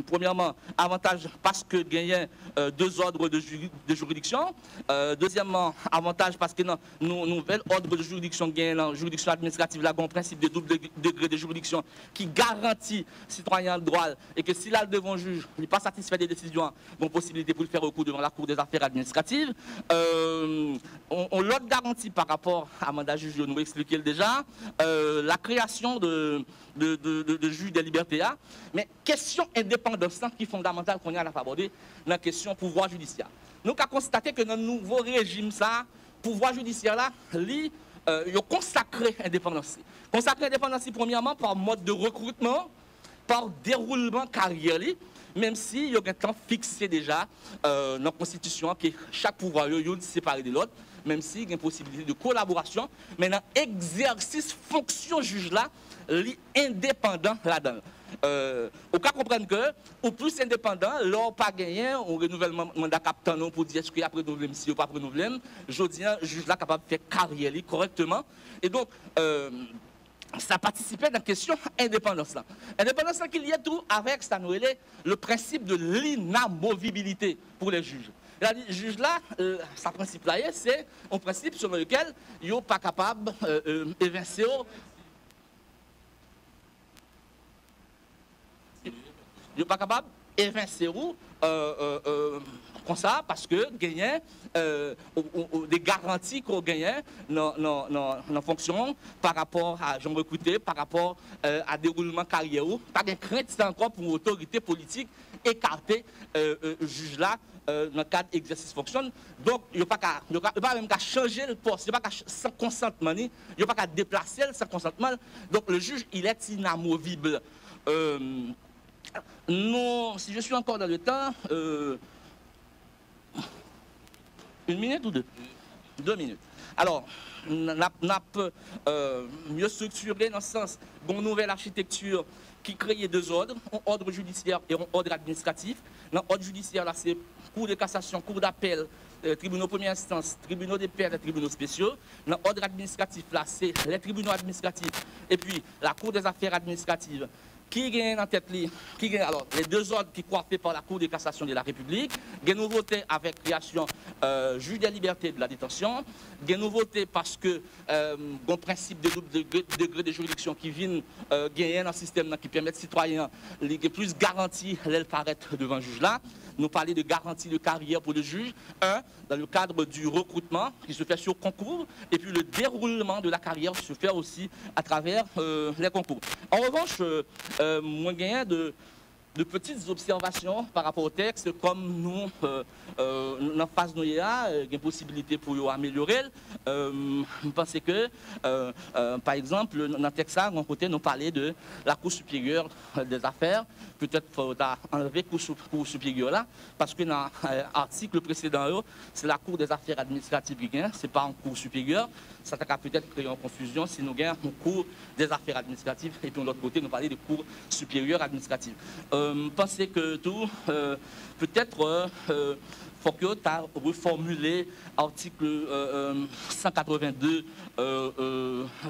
premièrement, avantage parce que gagne deux ordres de juridiction. Deuxièmement, avantage parce que dans nouvel ordre de juridiction gagne dans juridiction administrative, là, un principe de double degré de juridiction qui garantit citoyen le droit et que s'il a le devant juge, il n'est pas satisfait des décisions, il a possibilité pour le faire recours devant la Cour des affaires administratives. On l'autre garantie par rapport à mandat juge, nous expliquer déjà, la création de juges des libertés. Mais question indépendance qui est fondamentale qu'on a à aborder dans la question pouvoir judiciaire. Nous avons constaté que dans le nouveau régime, ça, pouvoir judiciaire là, il a consacré indépendance. Consacré indépendance premièrement par mode de recrutement, par déroulement carrière, même si il y a un temps fixé déjà dans la Constitution que chaque pouvoir est séparé de l'autre, même s'il y a une possibilité de collaboration, mais dans l'exercice fonction juge là, indépendant là-dedans. On peut comprendre que, au plus indépendant, l'on pas gagné, on renouvellement mandat capitaine pour dire est-ce qu'il y a renouvelé, si ou pas renouvelé, je dis, juge là capable de faire carrière correctement. Et donc, ça participait dans la question indépendance. Indépendance qui liait tout avec ça, le principe de l'inamovibilité pour les juges. Les juges là, ce principe là, c'est un principe sur lequel ils ne sont pas capables d'évincer. Ils ne sont pas capables d'évincer comme ça, parce que gagner des garanties qu'on gagne dans la fonction par rapport à gens recrutés, par rapport à déroulement carrière, pas de crainte encore pour l'autorité politique écarter juge là dans le cadre d'exercice fonction. Donc, il n'y a pas même qu'à changer le poste, il n'y a pas qu'à sans consentement, il n'y a pas qu'à déplacer sans consentement. Donc, le juge, il est inamovible. Non, si je suis encore dans le temps, une minute ou deux? 2 minutes. Alors, on a mieux structuré dans ce sens d'une nouvelle architecture qui crée deux ordres, un ordre judiciaire et un ordre administratif. Dans l'ordre judiciaire, là, c'est cour de cassation, cour d'appel, tribunaux première instance, tribunaux des pairs et tribunaux spéciaux. Dans l'ordre administratif, là, c'est les tribunaux administratifs et puis la cour des affaires administratives. Qui gagne en tête alors les deux ordres qui coiffés par la Cour de cassation de la République, des nouveautés avec création juge des libertés de la détention, des nouveautés parce que bon principe de double degré de juridiction qui vient gagner dans le système qui permet aux citoyens les plus garanties d'elles paraître devant le juge là. Nous parler de garantie de carrière pour le juge, dans le cadre du recrutement qui se fait sur concours, et puis le déroulement de la carrière se fait aussi à travers les concours. En revanche, moi, j'ai de petites observations par rapport au texte, comme nous, en phase nous, il y a une possibilité pour améliorer. Je pense que, par exemple, dans le texte, d'un côté, nous parlons de la Cour supérieure des affaires. Peut-être qu'il faut enlever la Cour supérieure là, parce que dans l'article précédent, c'est la Cour des affaires administratives qui gagne, ce n'est pas en Cour supérieure. Ça a peut-être créé une confusion si nous gagnons une Cour des affaires administratives et puis de l'autre côté, nous parlons de Cour supérieure administrative. Pensez que tout, peut-être, faut que tu as reformulé l'article 182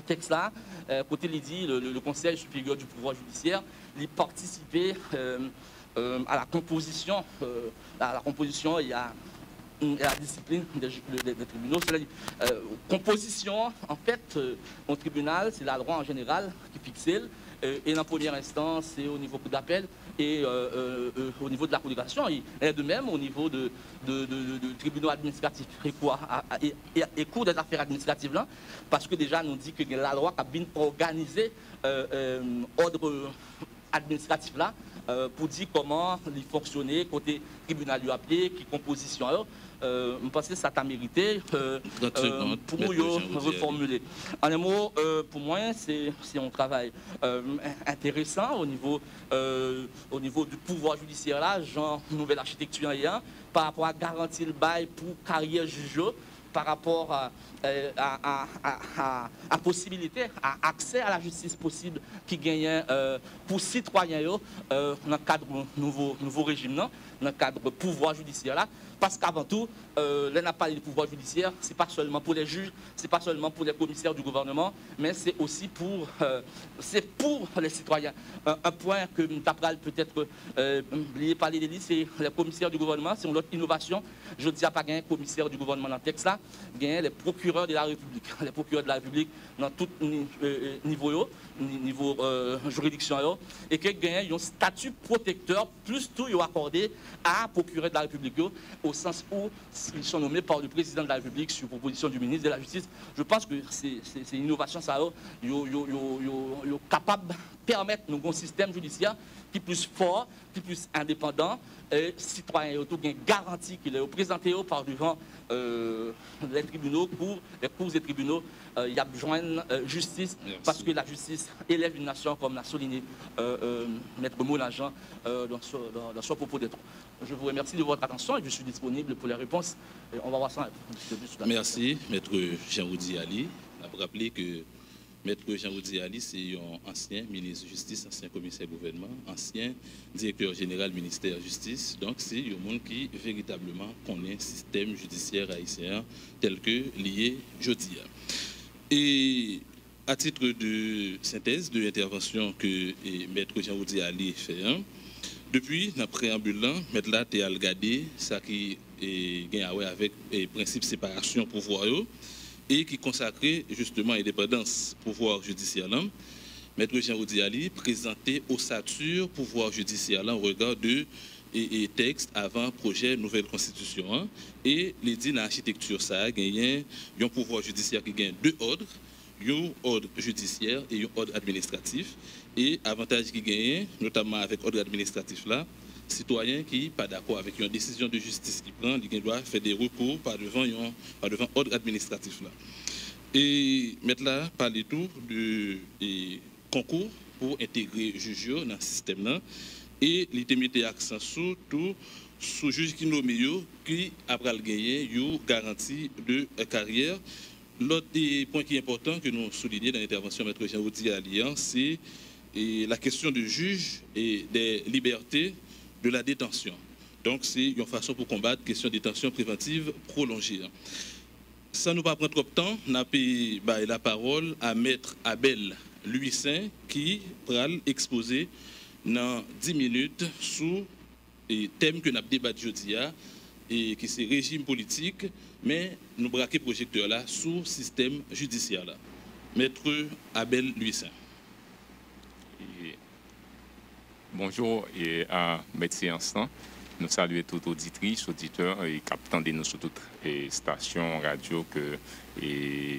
texte là, côté il dit le Conseil supérieur du pouvoir judiciaire, il participait à la composition, il y a la discipline des tribunaux. C'est-à-dire, composition, en fait, au tribunal, c'est la loi en général qui fixe. Et dans la première instance, c'est au niveau d'appel et au niveau de la Cour de cassation. Et de même au niveau de tribunaux administratifs et Cour des affaires administratives, là, parce que déjà, nous dit que la loi a bien organisé ordre administratif là, pour dire comment il fonctionnait, côté tribunal lui appelé, qui composition. Je pense que ça t'a mérité pour reformuler. En un mot, pour moi, c'est un travail intéressant au niveau du pouvoir judiciaire là, genre nouvelle architecture par rapport à garantir le bail pour carrière juge. par rapport à possibilité, à accès à la justice possible qui gagne pour citoyens dans le cadre nouveau régime, dans le cadre pouvoir judiciaire là. Parce qu'avant tout, là, n'a pas de pouvoir judiciaire, ce n'est pas seulement pour les juges, ce n'est pas seulement pour les commissaires du gouvernement, mais c'est aussi pour les citoyens. Un point que Tapral peut-être parler de lui, c'est les commissaires du gouvernement, c'est une autre innovation. Je ne dis pas qu'il y a un commissaire du gouvernement dans le texte là, il y a les procureurs de la République. Les procureurs de la République dans tout niveau juridiction, et qu'il y a un statut protecteur, plus tout accordé à procureur de la République, au sens où ils sont nommés par le président de la République sur proposition du ministre de la Justice. Je pense que c'est une innovation, ça, capable de permettre un système judiciaire qui est plus fort, qui est plus indépendant, et citoyen, tout une garantie qu'il est présenté par devant les tribunaux, pour les cours et tribunaux, il y a besoin de justice. Merci. Parce que la justice élève une nation, comme l'a souligné Maître Moulin-Jean dans son propos d'être. Je vous remercie de votre attention et je suis disponible pour les réponses. Et on va voir ça. Merci, Maître Jean-Oudi Ali. On a rappelé que Maître Jean-Oudi Ali, c'est un ancien ministre de Justice, ancien commissaire gouvernement, ancien directeur général ministère de Justice. Donc, c'est un monde qui véritablement connaît le système judiciaire haïtien tel que lié aujourd'hui. Et à titre de synthèse de l'intervention que Maître Jean-Oudi Ali fait, depuis notre préambulant, Maître là, tu as regardé ça qui est avec le principe de séparation pouvoir et qui consacrait justement l'indépendance pouvoir judiciaire. Maître Jean-Oudi Ali présenté ossature pouvoir judiciaire au regard de texte avant projet nouvelle constitution. Et les dit dans l'architecture, ça a gagné un pouvoir judiciaire qui gagne deux ordres, un ordre judiciaire et un ordre administratif. Et avantage qui gagne, notamment avec l'ordre administratif là, citoyen qui pas d'accord avec une décision de justice qui prend, il doit faire des recours par devant l'ordre administratif là. Et mettre là, parler tout de concours pour intégrer juge dans le système là. Et il mettait accent surtout sur juge qui nommé qui après gagner une garantie de carrière. L'autre point qui est important que nous soulignons dans l'intervention de Maître Jean-Oudi Ali, c'est la question du juge et des libertés de la détention. Donc, c'est une façon pour combattre la question de détention préventive prolongée. Sans nous pas prendre trop de temps, on a la parole à Maître Abel Louis-Saint qui va exposer dans 10 minutes sur le thème que nous avons débattu aujourd'hui, et qui c'est régime politique, mais nous braquons le projecteur là sous le système judiciaire. Là. Maître Abel Louis-Saint. Bonjour et à Médecins Instant. Nous saluons toutes auditrices, auditeurs et captants de nous sur toutes les stations radio que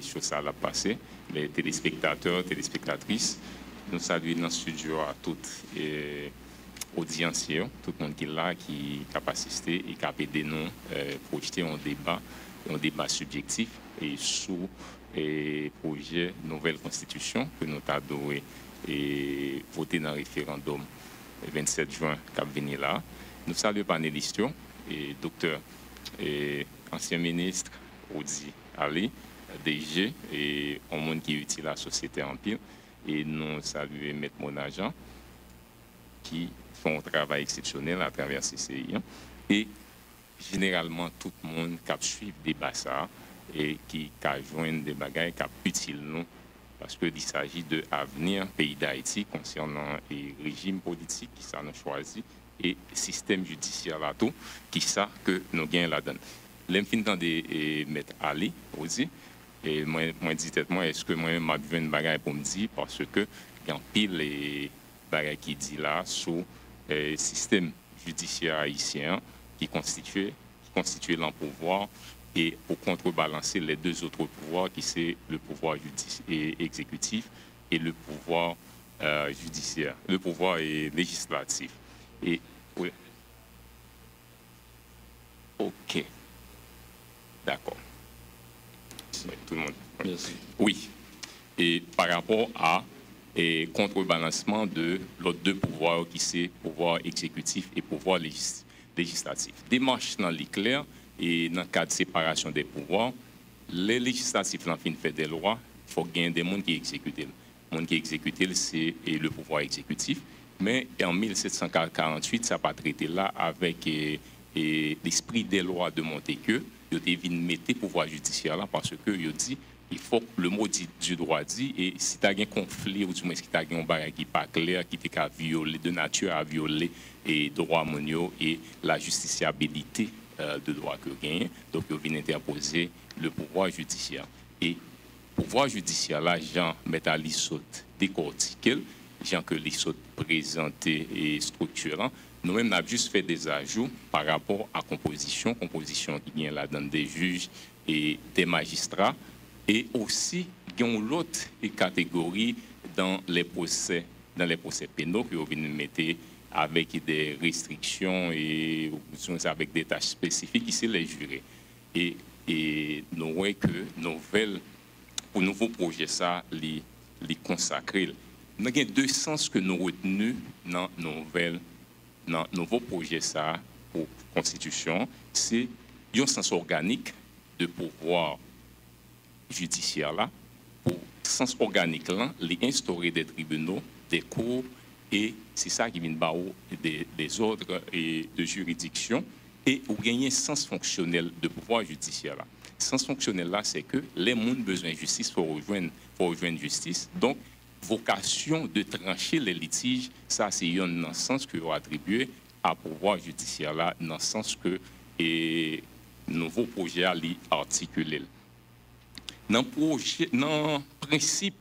sur ça l'a passé, les téléspectateurs, téléspectatrices. Nous saluons dans le studio à toutes les audienciers, tout le monde qui est là, qui a assisté et qui a aidé nous projeter un débat subjectif et sous le projet nouvelle constitution que nous avons et voté dans le référendum le 27 juin qui a venu là. Nous saluons les panélistes, et docteur et ancien ministre Oudi Ali, DG, et un monde qui utilise la société en pile. Et nous saluons Maître Moulin-Jean, qui font un travail exceptionnel à travers CCI. Et généralement, tout le monde qui suit des débat et qui a joint des bagages qui sont utiles nous. Parce qu'il s'agit de l'avenir pays d'Haïti concernant les régimes politiques qui nous choisi et le système judiciaire là tout qui ça que nous gagnons là-dedans. L'infinité de Maître Ali aussi, et moi dis moi est-ce que moi m'a besoin de bagages pour me dire parce que il y a pile les bagages qui dit là sur le système judiciaire haïtien qui constitue l'empouvoir et pour contrebalancer les deux autres pouvoirs qui c'est le pouvoir exécutif et le pouvoir judiciaire, le pouvoir législatif. Et oui. Ok. D'accord. Oui, tout le monde. Oui. Merci. Oui. Et par rapport à contrebalancement de l'autre deux pouvoirs qui c'est pouvoir exécutif et pouvoir législatif. Démarche dans l'éclair et dans le cas de séparation des pouvoirs, les législatifs l'ont fait des lois, il faut gagner des gens qui exécutent. Les gens qui exécutent, c'est le pouvoir exécutif. Mais en 1748, ça n'a pas traité là avec l'esprit des lois de Montesquieu. Il a été mettre le pouvoir judiciaire là parce que il dit il faut que le mot du droit dit et si tu as un conflit ou du moins si tu as un barrage qui n'est pas clair, qui est violé de nature à violer les droits mondiaux et la justiciabilité de droit que gagne, donc il vient interposer le pouvoir judiciaire. Et le pouvoir judiciaire là, Jean Métallisot décortiqué, Jean que les sauts présentés et structurants, nous-mêmes avons juste fait des ajouts par rapport à composition qui vient là dans des juges et des magistrats, et aussi il y a une autre catégorie dans les procès pénaux que vous venez de mettre avec des restrictions et avec des tâches spécifiques, ici les jurés. Et nous voyons que pour nouveau projet ça, les consacrer. Nous avons deux sens que nous retenons dans le nouveau projet ça pour la Constitution. C'est un sens organique de pouvoir judiciaire là, pour sens organique là, les instaurer des tribunaux, des cours, et c'est ça qui vient des ordres et de juridiction, et vous gagnez sens fonctionnel de pouvoir judiciaire là. Sens fonctionnel là, c'est que les gens ont besoin de justice pour rejoindre justice. Donc, vocation de trancher les litiges, ça c'est un sens que vous attribuez à pouvoir judiciaire là, dans le sens que le nouveau projet a articulé. Dans le principe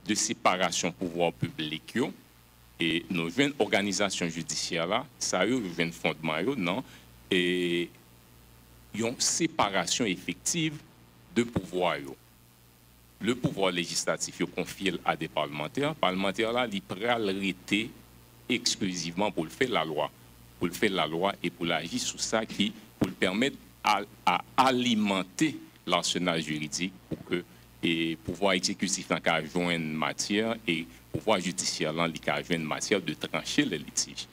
de séparation pouvoir public, et nos jeunes organisations judiciaires là, ça y est, un fondement non, et une séparation effective de pouvoir. Le pouvoir législatif est confié à des parlementaires. Les parlementaires là, ils prennent l'arrêté exclusivement pour faire la loi, et pour agir sur ça qui pour le permettre à alimenter l'arsenal juridique pour que le pouvoir exécutif n'a qu'à joindre matière et le pouvoir judiciaire n'a qu'à joindre matière de trancher les litiges.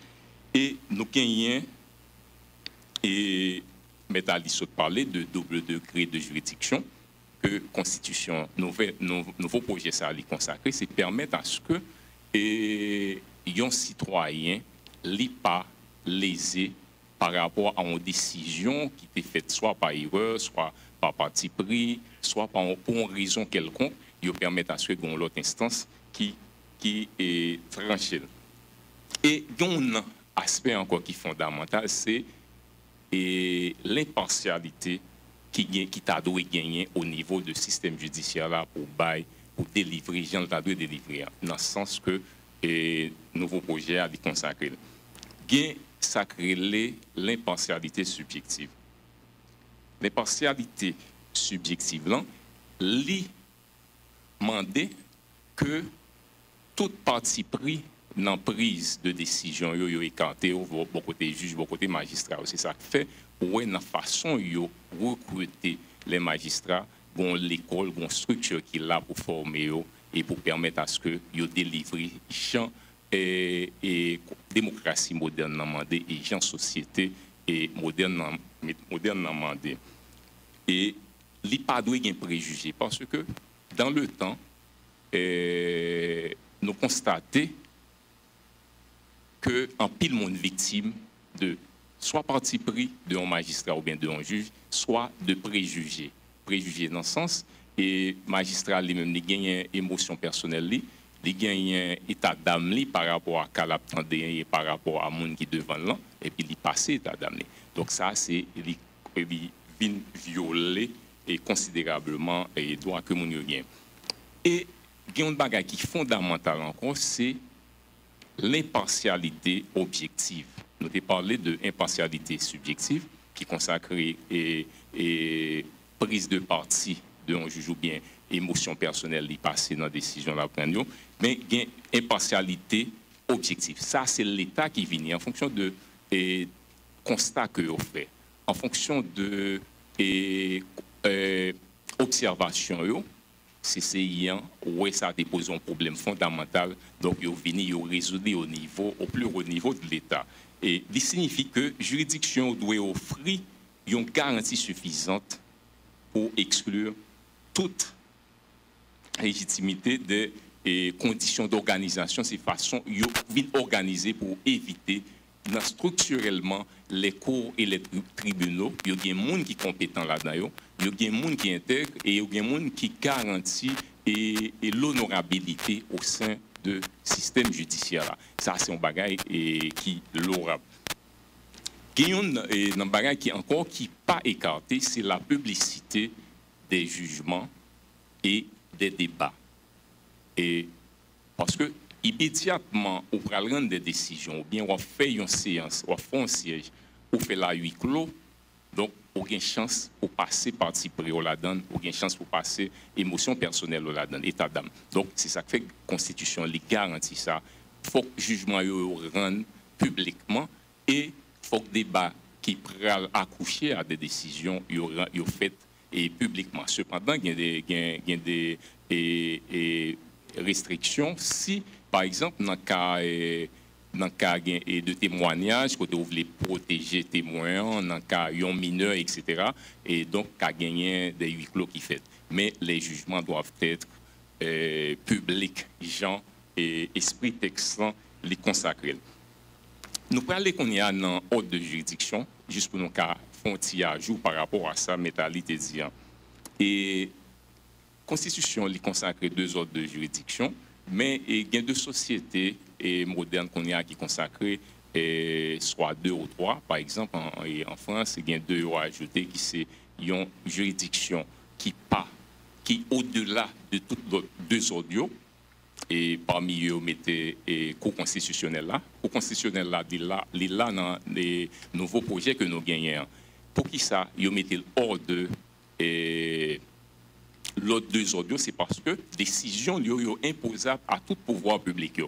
Et nous gagnons, et Métallisot parlait de double degré de juridiction que Constitution, nouveau projet ça lui consacré, c'est permettre à ce que un citoyen n'est pas lésé par rapport à une décision qui était faite soit par erreur, soit par parti pris, soit pour une raison quelconque, il permet à ce qu'il y ait l'autre instance qui est tranchée. Et il y a un aspect encore qui est fondamental, c'est l'impartialité qui t'a dû gagner au niveau du système judiciaire là pour délivrer, Jean t'a dû délivrer, dans le sens que le nouveau projet a consacré. Gain sacré l'impartialité subjective. L'impartialité subjective là, lui demander que tout parti pris dans prise de décision yo écarté au côté juge, au côté magistrat. C'est ça qui fait ouais dans façon yo recruter les magistrats, bon l'école, bon structure qui là pour former yo et pour permettre à ce que yo délivrer gens et démocratie moderne demandé et gens société et moderne demandé. Et li pas doit gen préjugé parce que dans le temps nous constatons que en pile monde victime de soit parti pris de un magistrat ou bien de un juge, soit de préjugés. Préjugés dans le sens, et magistrat lui-même, il gagne une émotion personnelle, il gagne un état d'âme par rapport à Calaptande et par rapport à monde qui est devant là, et puis il passe état d'âme. Donc ça, c'est il vient violer et considérablement les droits que mon gagne. Et il y a un bagage qui est fondamental encore, c'est l'impartialité objective. Nous avons parlé de l'impartialité subjective qui consacre et prise de parti de un juge ou bien émotion personnelle qui passe dans la décision de la prendre, mais il y a une impartialité objective. Ça, c'est l'État qui vient en fonction de constat que vous faites, en fonction de observation. CCI, où ça dépose un problème fondamental, donc ils viennent résoudre au plus haut niveau de l'État. Et ça signifie que la juridiction doit offrir une garantie suffisante pour exclure toute légitimité des conditions d'organisation, ces façons organisées pour éviter structurellement les cours et les tribunaux. Il y a des gens qui sont compétents là-dedans, il y a des gens qui intègrent et il y a des gens qui garantissent l'honorabilité au sein du système judiciaire. Ça, c'est un bagage qui est l'orable. Il y a un bagage qui encore qui pas écarté, c'est la publicité des jugements et des débats. Et parce que immédiatement, on va rendre des décisions, ou bien on fait une séance, on fait un siège, on fait la huis clos, donc on a une chance pour passer partie pré au la-dedans, on a une chance pour passer émotion personnelle au la-dedans, état d'âme. Donc c'est ça que fait la Constitution, les garantit ça. Il faut que le jugement rende publiquement et il faut que le débat qui pourra accoucher à des décisions soient faites publiquement. Cependant, il y a des restrictions si, par exemple, dans le cas de témoignage, quand vous voulez protéger témoins, dans le cas de mineurs, etc., et donc, il y a gagné des huis clos qui fait. Mais les jugements doivent être publics, gens et esprit textant les consacrer. Nous parlons qu'on y a dans ordre de juridiction, juste pour nous faire un petit ajout par rapport à ça, métallité disant. Et la Constitution les consacre 2 ordres de juridiction, mais il y a 2 sociétés modernes qu'on y a qui consacrent soit 2 ou 3. Par exemple, en France, il y a 2 ajoutés qui c'est une juridiction qui au-delà de toutes les 2 audios. Et parmi eux, on mettait Cour constitutionnelle là. Cour constitutionnelle là, il est là dans les nouveaux projets que nous gagnons. Pour qui ça, ils mettaient hors de l'autre 2 audios, c'est parce que décision sont imposables à tout pouvoir public.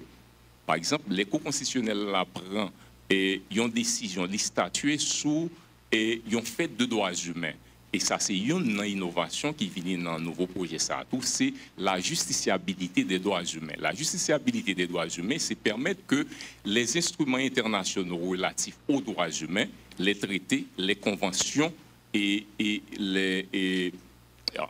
Par exemple, les cours constitutionnels là prennent ils ont décision, les statuer sous et ils ont fait de droits humains. Et ça, c'est une innovation qui vient dans un nouveau projet. Ça, tout, c'est la justiciabilité des droits humains. La justiciabilité des droits humains, c'est permettre que les instruments internationaux relatifs aux droits humains, les traités, les conventions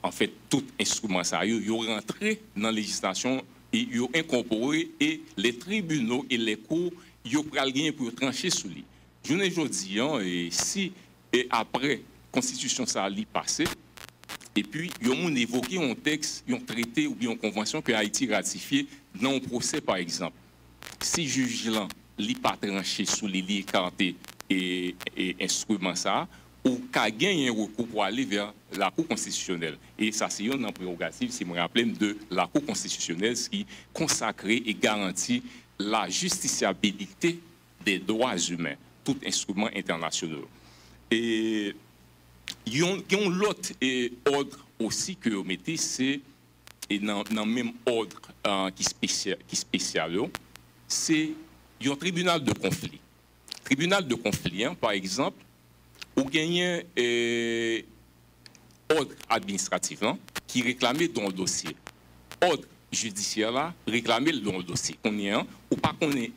en fait, tout instrument, ça, ils ont rentré dans la législation et ils ont incorporé et les tribunaux et les cours, ils ont pris le gain pour trancher sur lui. Je ne dis pas, si après Constitution ça a passé, et puis ils ont évoqué un texte, un traité ou bien une convention que Haïti ratifié dans un procès par exemple. Si juge là, li pas tranché sous les écarté et instrument ça, ou qu'a gagné un recours pour aller vers la Cour constitutionnelle. Et ça, c'est une prérogative, si je me rappelle, de la Cour constitutionnelle qui consacre et garantit la justiciabilité des droits humains, tout instrument international. Et il y a l'autre ordre aussi que vous mettez, c'est dans le même ordre qui est spécial, c'est un tribunal de conflit. Tribunal de conflit, par exemple, ou gagner ordre administratif qui réclamait dans le dossier. Ordre judiciaire là, réclamé dans le dossier. On y a, ou pas qu'on est,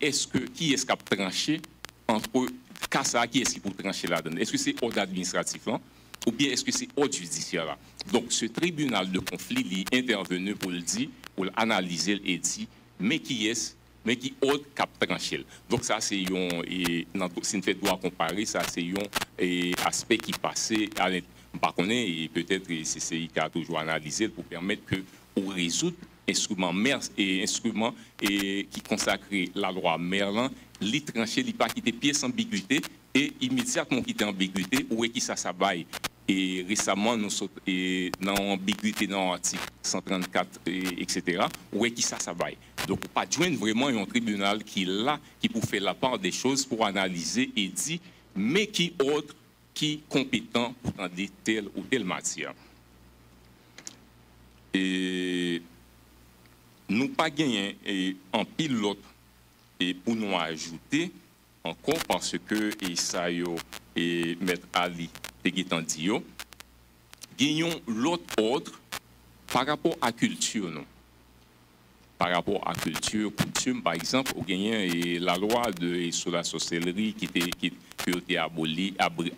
qui est-ce qui a tranché entre cas ça, qui est-ce qui peut trancher là-dedans? Est-ce que c'est ordre administratif là, ou bien est-ce que c'est ordre judiciaire là? Donc ce tribunal de conflit, il est intervenu pour le dire, pour l'analyser et dire, mais qui est-ce? Mais qui autre cap tranché. Donc ça c'est un si on fait droit comparer, ça c'est un aspect qui passait à par contre et peut-être CCI qui a toujours analysé pour permettre que on résoudre instrument qui consacre la loi Merlin, li tranché, li pas quitter pièce ambiguïté et immédiatement quitter ambiguïté ou qui ça baille. Et récemment, nous sommes dans l'ambiguïté dans l'article 134, etc., où est-ce que ça va. Donc, pas joindre vraiment un tribunal qui est là, qui peut faire la part des choses pour analyser et dire, mais qui autre, qui est compétent pour dans telle ou telle matière. Et nous pas gagné en pilote et pour nous ajouter encore parce que Isaïo et Maître Ali gagnons l'autre ordre par rapport à la culture. Non? Par rapport à la culture, coutume, par exemple, on gagne la loi sur la sorcellerie qui a été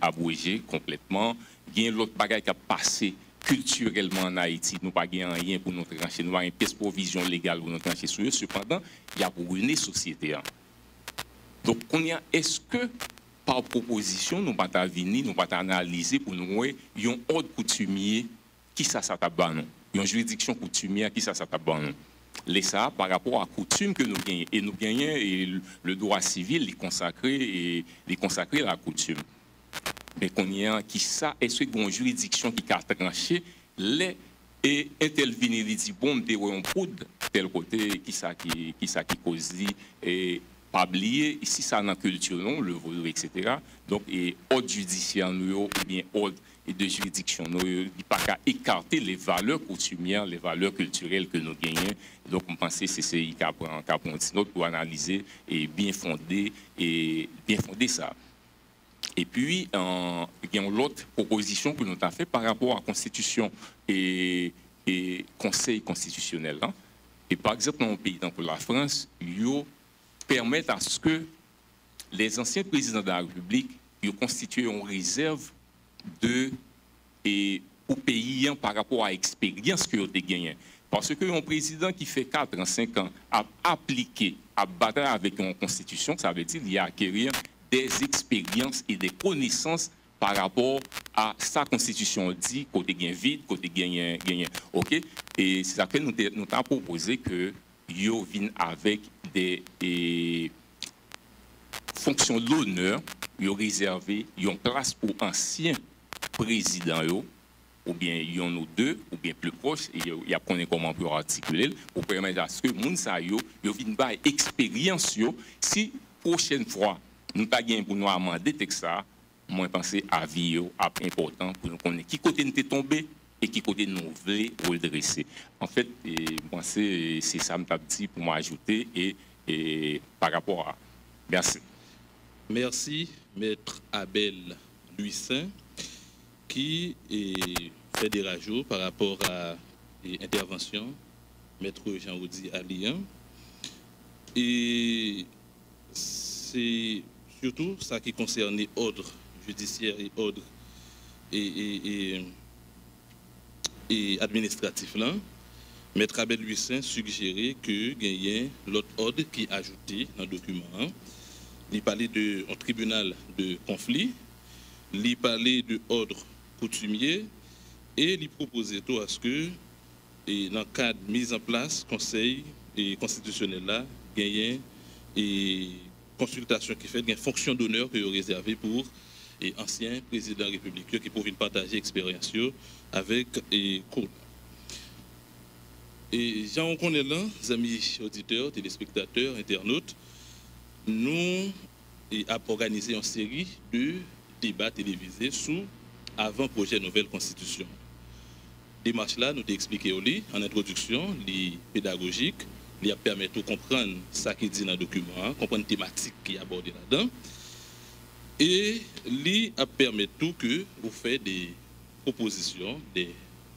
abrogée complètement. Il y a l'autre bagage qui a passé culturellement en Haïti, nous pas rien pour nous trancher, nous pas une pièce provision légale pour nous trancher sur eux. Cependant, il y a pour une société. Donc, est-ce que par proposition, nous pas venir, nous pas analyser pour nous voir un ordre coutumier qui ça tabac non, une juridiction coutumière qui ça tabac non. Ça par rapport à coutume que nous gagnons et nous gagnons et le droit civil les consacrer la coutume. Mais qu'on y a qui ça est-ce qu'il y a une juridiction qui a tranché les et intervenir il dit bon de on poudre tel côté qui cause et pas oublier ici ça dans la culture non le vol etc. Donc et ordre judiciaire ou bien ordre de juridiction nous il pas qu'à écarter les valeurs coutumières les valeurs culturelles que nous gagnons. Donc on pense CCI qui prend note pour analyser et bien fonder ça. Et puis, il y a l'autre proposition que nous avons fait par rapport à la Constitution et Conseil constitutionnel. Hein. Et par exemple, dans un pays comme la France, ils permettent à ce que les anciens présidents de la République constituent une réserve pour pays par rapport à l'expérience qu'ils ont gagnée. Parce qu'un président qui fait 4 ans, 5 ans, a appliqué, a battu avec une constitution, ça veut dire qu'il a acquérir des expériences et des connaissances par rapport à sa constitution dit, côté gain vide, côté gain. OK? Et c'est ça que nous avons proposé que yo vienne avec des fonctions d'honneur, yo réservé une place pour anciens présidents, ou bien il y en a deux, ou bien plus proches, et il y a comment pour articuler, pour permettre à ce que les gens viennent par expérience. Si prochaine fois, nous pas gagné pour nous amender ça, moi penser à vie important pour nous connaître qui côté nous est tombé et qui côté nous voulons redresser. En fait, moi c'est ça me dit pour m'ajouter et par rapport à merci. Merci maître Abel Louis-Saint qui fait des rajouts par rapport à l'intervention maître Jean-Audi Alien et c'est surtout ça qui concerne ordre judiciaire et ordre et administratif là. Maître Abel Louis-Saint suggérait que gagne l'autre ordre qui est ajouté dans le document. Il parlait de un tribunal de conflit, il parlait de ordre coutumier et il proposait tout à ce que dans le cadre de mise en place conseil constitutionnel là gagne et consultation qui fait une fonction d'honneur que réservée pour les anciens présidents républicains qui pouvaient partager l'expérience avec les cours. Et Jean, on est là, amis auditeurs, téléspectateurs, internautes, nous avons organisé une série de débats télévisés sous avant-projet nouvelle constitution. Démarche là, nous t'ai expliqué en introduction, les pédagogiques, il permet de comprendre ce qui est dit dans le document, comprendre la thématique qui est abordée là-dedans. Et il permet tout que vous faites des propositions, des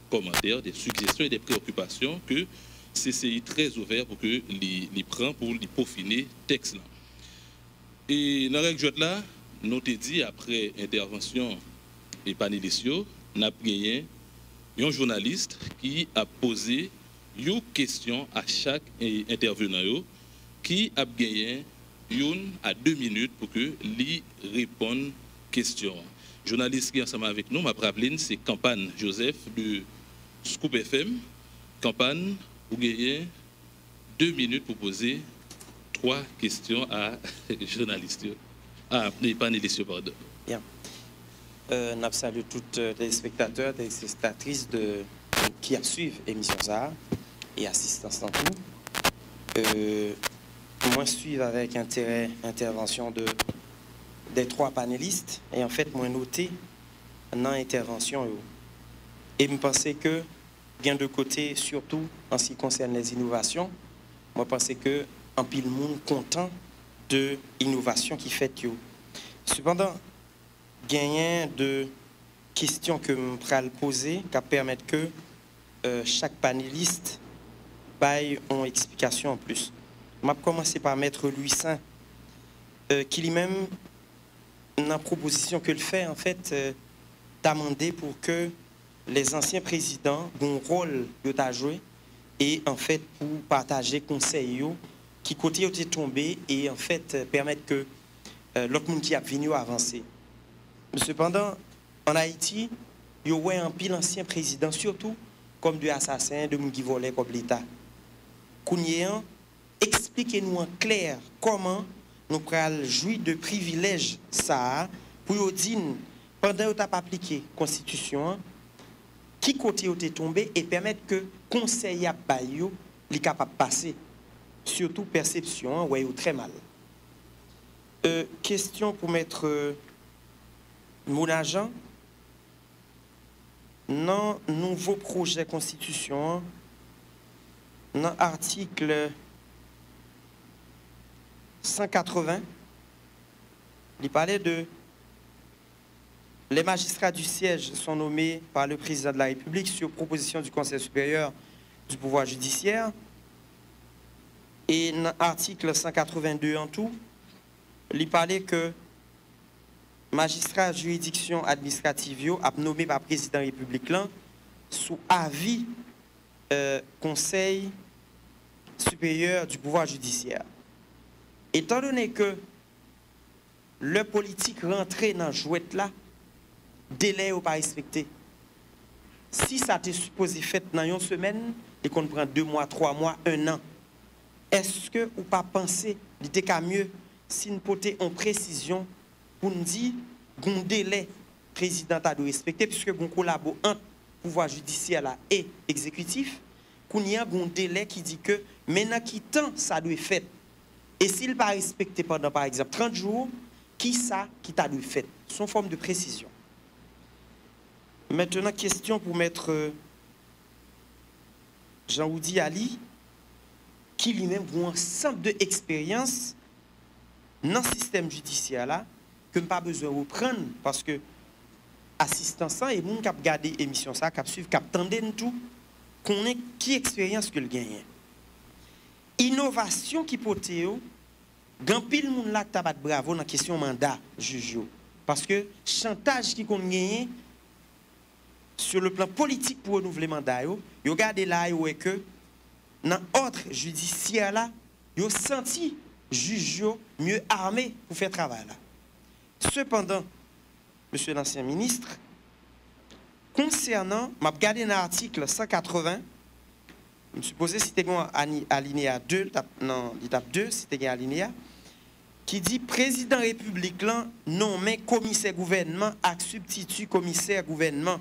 commentaires, des suggestions et des préoccupations que CCI très ouvert pour que les prend pour les peaufiner texte là. Et dans la règle là, nous t'ai dit après intervention et panélistes, nous avons gagné un journaliste qui a posé une question à chaque intervenant qui a gagné 1 à 2 minutes pour que lui réponde question. Journaliste qui est ensemble avec nous m'a rappelé c'est Campagne Joseph de Scoop FM. Campagne, vous gagnez 2 minutes pour poser 3 questions à journalistes. Les panélistes, pardon. Bien. Nous saluons tous les spectateurs, les spectatrices qui suivent l'émission ça et assistance dans tout. Moi, je suis avec intérêt l'intervention des 3 panélistes et en fait, moi, noté dans l'intervention. Et je pense que, bien de côté, surtout en ce qui concerne les innovations, moi, je pense que en pile monde content de l'innovation qui fait. Cependant, gagnant de questions que je vais poser qui permettent que chaque panéliste ait une explication en plus. Je vais commencer par Maître Louis-Saint, qui lui-même, dans la proposition que le fait, en fait, d'amender pour que les anciens présidents ont un rôle à jouer et en fait pour partager conseils qui côté ont été tombés et en fait permettre que l'autre monde qui a venu avancer. Cependant, en Haïti, il y a un pile ancien président, surtout comme des assassins, de gens qui volaient comme l'État. Kounyean, expliquez-nous en clair comment nous pouvons jouir de privilèges ça pour dire pendant que tu as appliqué la Constitution, qui côté est tombé et permettre que le conseil à Bayo est capable de passer. Surtout perception, ouais, ou très mal. Question pour mettre mon agent. Dans le nouveau projet de Constitution, dans l'article 180, il parlait de les magistrats du siège sont nommés par le président de la République sur proposition du Conseil supérieur du pouvoir judiciaire. Et dans l'article 182 en tout, il parlait que magistrat de juridiction administrative a nommé par le président de la République sous avis Conseil supérieur du pouvoir judiciaire. Étant donné que le politique rentré dans le jouet là, délai ou pas respecté. Si ça t'est supposé fait dans une semaine, et qu'on prend 2 mois, 3 mois, 1 an, est-ce que ou pas penser, il était mieux si nous potions en précision pour nous dire qu'on délai président a de respecter, puisque qu'on collabore entre pouvoir judiciaire là et exécutif, qu'on y a un délai qui dit que maintenant qui temps ça doit être fait. Et s'il pas respecté pendant par exemple 30 jours, qui ça qui t'a dû fait? Son forme de précision. Maintenant, question pour mettre Jean-Oudi Ali, qui lui-même a un ensemble d'expériences dans le système judiciaire là, que je n'ai pas besoin de reprendre parce que assistance et les gens qui ont regardé l'émission, qui ont suivi, qui ont entendu tout, qu'on ait qui expérience que le gagne. Innovation qui peut être, grand pile monde là qui a battu bravo dans la question mandat juge. Parce que chantage qui qu'on gagne sur le plan politique pour renouveler mandat, yo regardez là et que dans l'ordre judiciaire là, yo senti juge mieux armé pour faire travail là. Cependant, monsieur l'ancien ministre, concernant, m'a regardé dans l'article 180, je me suis posé si c'était alinéa 2, non, l'étape 2, si c'était alinéa, qui dit président république nommé commissaire gouvernement avec substitut commissaire gouvernement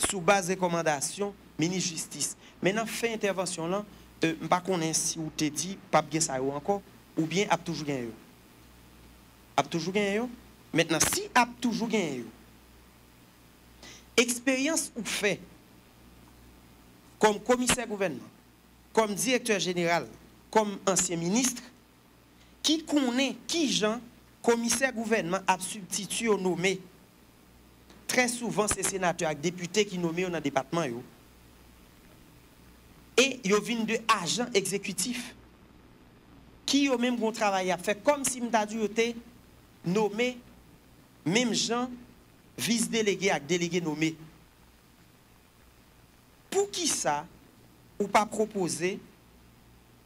sous base de recommandation ministre justice. Maintenant, fait intervention là, je ne sais pas si vous t'ai dit, pas bien ça encore, ou bien a toujours gagné. A toujours gagné. Maintenant, si a toujours gagné, expérience ou fait comme commissaire gouvernement, comme directeur général, comme ancien ministre, qui connaît qui Jean, commissaire gouvernement a substitué au nommé. Très souvent, c'est sénateurs et députés qui nomment dans le département. Et ils viennent de agents exécutifs qui ont même travail à faire comme si m'tadu était nommé même gens vice-délégué avec délégué nommé. Pour qui ça ou pas proposer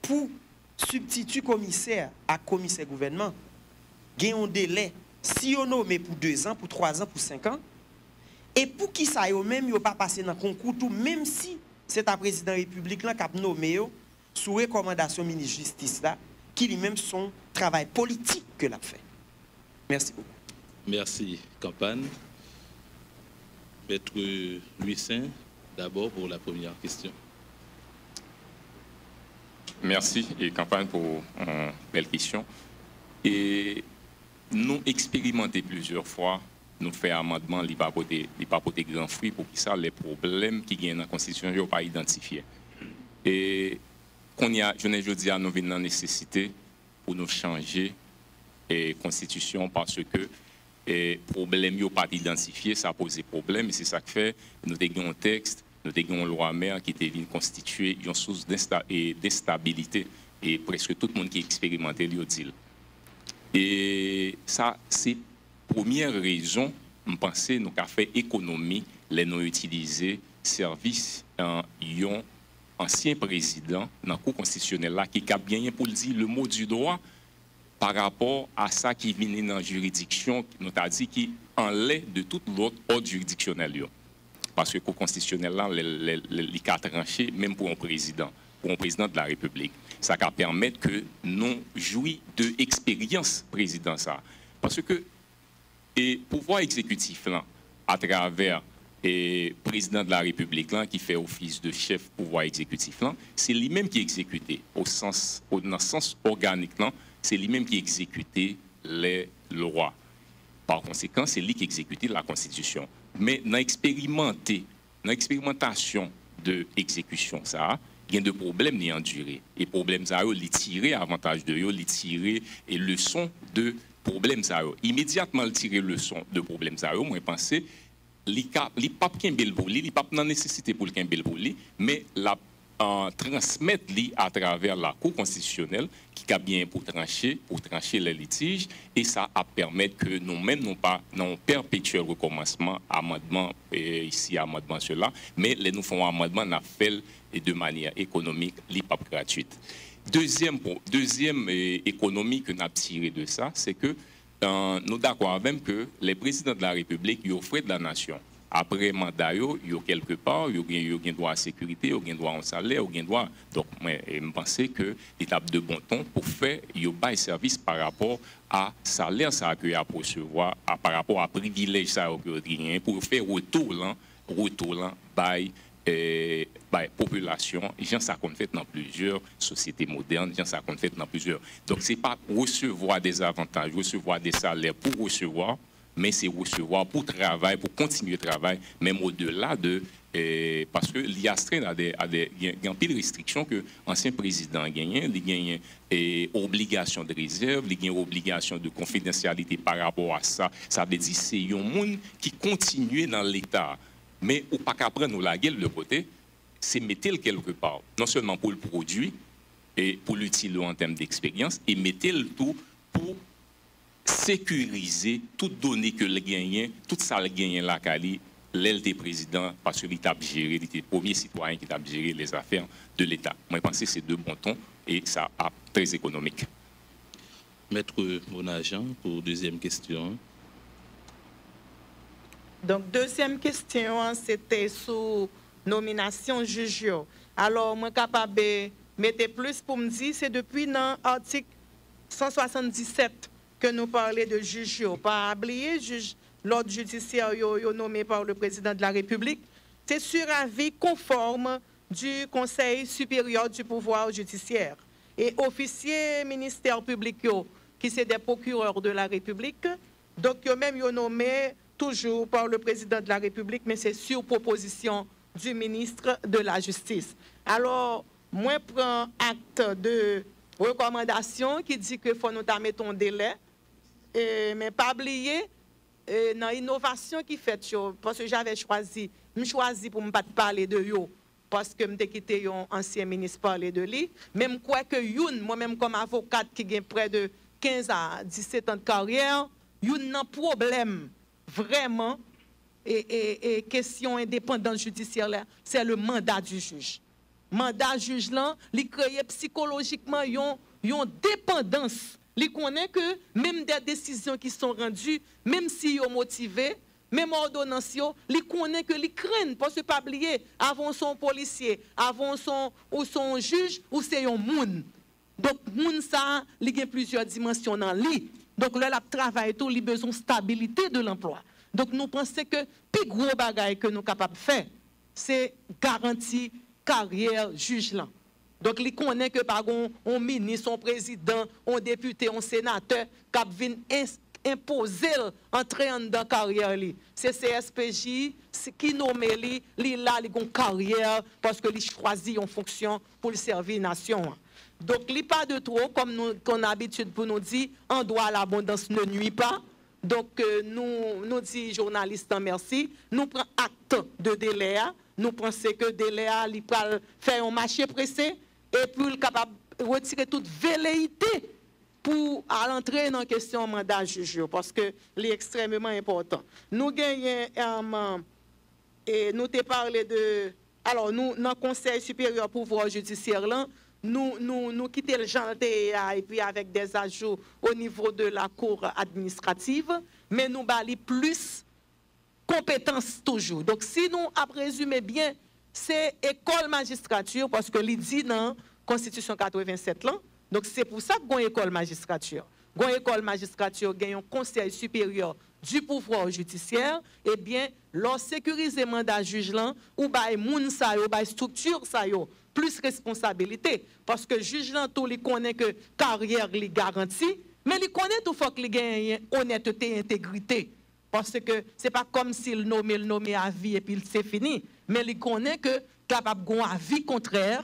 pour substitut commissaire à commissaire gouvernement gagne un délai si on nommé pour 2 ans, pour 3 ans, pour 5 ans et pour qui ça yo même yo pas passer dans concours tout même si c'est un président république là qui a nommé yo sous recommandation ministre justice là qui lui-même son travail politique que l'a fait. Merci beaucoup. Merci Campagne. Maître Louis Saint, d'abord pour la première question. Merci et Campagne pour une belle question. Et nous expérimenté plusieurs fois, nous faisons amendement, il pas porter grand fruit pour que ça les problèmes qui viennent dans la Constitution ne pas identifiés. Et qu'on y a, je dis à nous venons dans nécessité pour nous changer la Constitution parce que les problèmes ne sont pas identifiés, ça pose problème et c'est ça qui fait nous avons un texte. Nous avons une loi mère qui était constituée une source d'instabilité et presque tout le monde qui expérimenté le dit. Et ça, c'est la première raison, je pense, nous avons fait économie, les non utilisés, service un ancien président dans la Cour constitutionnelle là qui a bien pour dire le mot du droit par rapport à ça qui vient dans la juridiction, nous a dit qui enlève de tout l'autre ordre juridictionnel. Parce que le Cour constitutionnel là, les quatre tranchés, même pour un président de la République, ça va permettre que nous jouions de l'expérience président ça. Parce que le pouvoir exécutif là, à travers le président de la République là, qui fait office de chef pouvoir exécutif là, c'est lui-même qui exécute dans le sens organique là, c'est lui-même qui exécute les lois. Par conséquent, c'est lui qui exécute la Constitution. Mais dans l'expérimentation de l'exécution, ça, il y a des problèmes qui endurés. Et les problèmes, ça, ils tirent avantage de eux, ils tirent et leçon de problèmes, ça. Immédiatement, ils tirent leçon de problèmes, ça. Moi, je pense que les papes qui ont bel pour lui, les papes n'ont nécessité pour qu'il bel pour lui, mais la transmettre à travers la Cour constitutionnelle qui a bien pour trancher les litiges et ça a permis que nous-mêmes n'avons pas un perpétuel recommencement, amendement ici, amendement cela, mais nous faisons un amendement n'a fait de manière économique, pas gratuite. Deuxième économie que nous avons tiré de ça, c'est que nous sommes d'accord même que les présidents de la République ils offrent de la nation. Après mandat, il y a quelque part, il y a un droit à la sécurité, il y a un droit au salaire, il y a un droit. Donc, je pense que l'étape de bon ton pour faire un service par rapport à salaire ça que à recevoir, par rapport à privilège ça que pour faire retour là, population, gens ça qu'on fait dans plusieurs sociétés modernes, gens ça qu'on fait dans plusieurs. Donc, c'est pas recevoir des avantages, recevoir des salaires pour recevoir. Mais c'est recevoir pour travailler, pour continuer le travail, même au-delà de... parce que l'IASTRE a des pile de restrictions que l'ancien président a gagné. Il gagne obligation de réserve, il gagne obligation de confidentialité par rapport à ça. Ça veut dire que c'est un monde qui continue dans l'État. Mais ou pas qu'après nous la gueule de côté, c'est mettre quelque part. Non seulement pour le produit, et pour l'utiliser en termes d'expérience, et mettre le tout pour sécuriser toutes données que le gagnant, tout ça le gagnant la Cali, l'aile des présidents, parce qu'il a géré, il était le premier citoyen qui a géré les affaires de l'État. Moi, je pense que c'est deux bons tons et ça a très économique. Maître Monaghan, pour deuxième question. Donc, deuxième question, c'était sous nomination juge. Alors, moi, capable de mettre plus pour me dire, c'est depuis l'article 177 que nous parlons de juge. Pas oublier, juge, l'ordre judiciaire nommé par le président de la République, c'est sur avis conforme du Conseil supérieur du pouvoir judiciaire. Et officiers ministère public, qui sont des procureurs de la République, donc eux-mêmes nommés toujours par le président de la République, mais c'est sur proposition du ministre de la Justice. Alors, moi, je prends acte de recommandation qui dit que faut nous mettre un délai, mais pas oublier dans l'innovation qui fait, parce que j'avais choisi pour ne pas parler de yo, parce que je quitté un ancien ministre parler de lui, même quoi que moi-même comme avocate qui a près de 15 à 17 ans de carrière, youn n'a problème vraiment et question indépendance judiciaire là, c'est le mandat du juge. Mandat juge là, il crée psychologiquement une dépendance. Il connaît que même des décisions qui sont rendues, même si sont motivées, même ordonnance, il connaît que il craint parce que pas oublier avant son policier, avant son juge ou c'est un moun. Donc moun ça, il y a plusieurs dimensions dans lui. Donc là la travail tout, il besoin de stabilité de l'emploi. Donc nous pensons que le plus gros bagage que nous sommes capables de faire, c'est garantir carrière juge là. Donc, il connaît que par un ministre, un président, un député, un sénateur, qui vient imposer entrer dans la carrière. C'est CSPJ qui nomme lui, il a une carrière parce qu'il choisit une fonction pour servir la nation. Donc, il n'y a pas de trop, comme nous avons l'habitude pour nous dire, en droit l'abondance ne nuit pas. Donc, nous disons, journalistes, merci. Nous prenons acte de délai. Nous pensons que le délai, il peut faire un marché pressé. Et puis, il est capable de retirer toute velléité pour entrer dans la question mandat juge, parce que c'est extrêmement important. Nous gagnons et nous te parlé de... Alors, nous, dans le Conseil supérieur pouvoir judiciaire, là, nous quittons le genre et puis avec des ajouts au niveau de la cour administrative, mais nous bali plus compétence toujours. Donc, si nous avons résumé bien, c'est école magistrature, parce que l'idée dans la Constitution 87, là, donc c'est pour ça qu'on a une école magistrature. Qu'on a une école magistrature, il y a un Conseil supérieur du pouvoir judiciaire, eh bien, leur sécuriser mandat juge là, ou bay moun sa yo, bay structure sa yo, plus responsabilité. Parce que juge là, tout, il connaît que carrière li garantie, mais il connaît tout faut qu'il gagne honnêteté et intégrité. Parce que c'est pas comme s'il nommé à vie et puis c'est fini. Mais il connaît que capable gon à vie contraire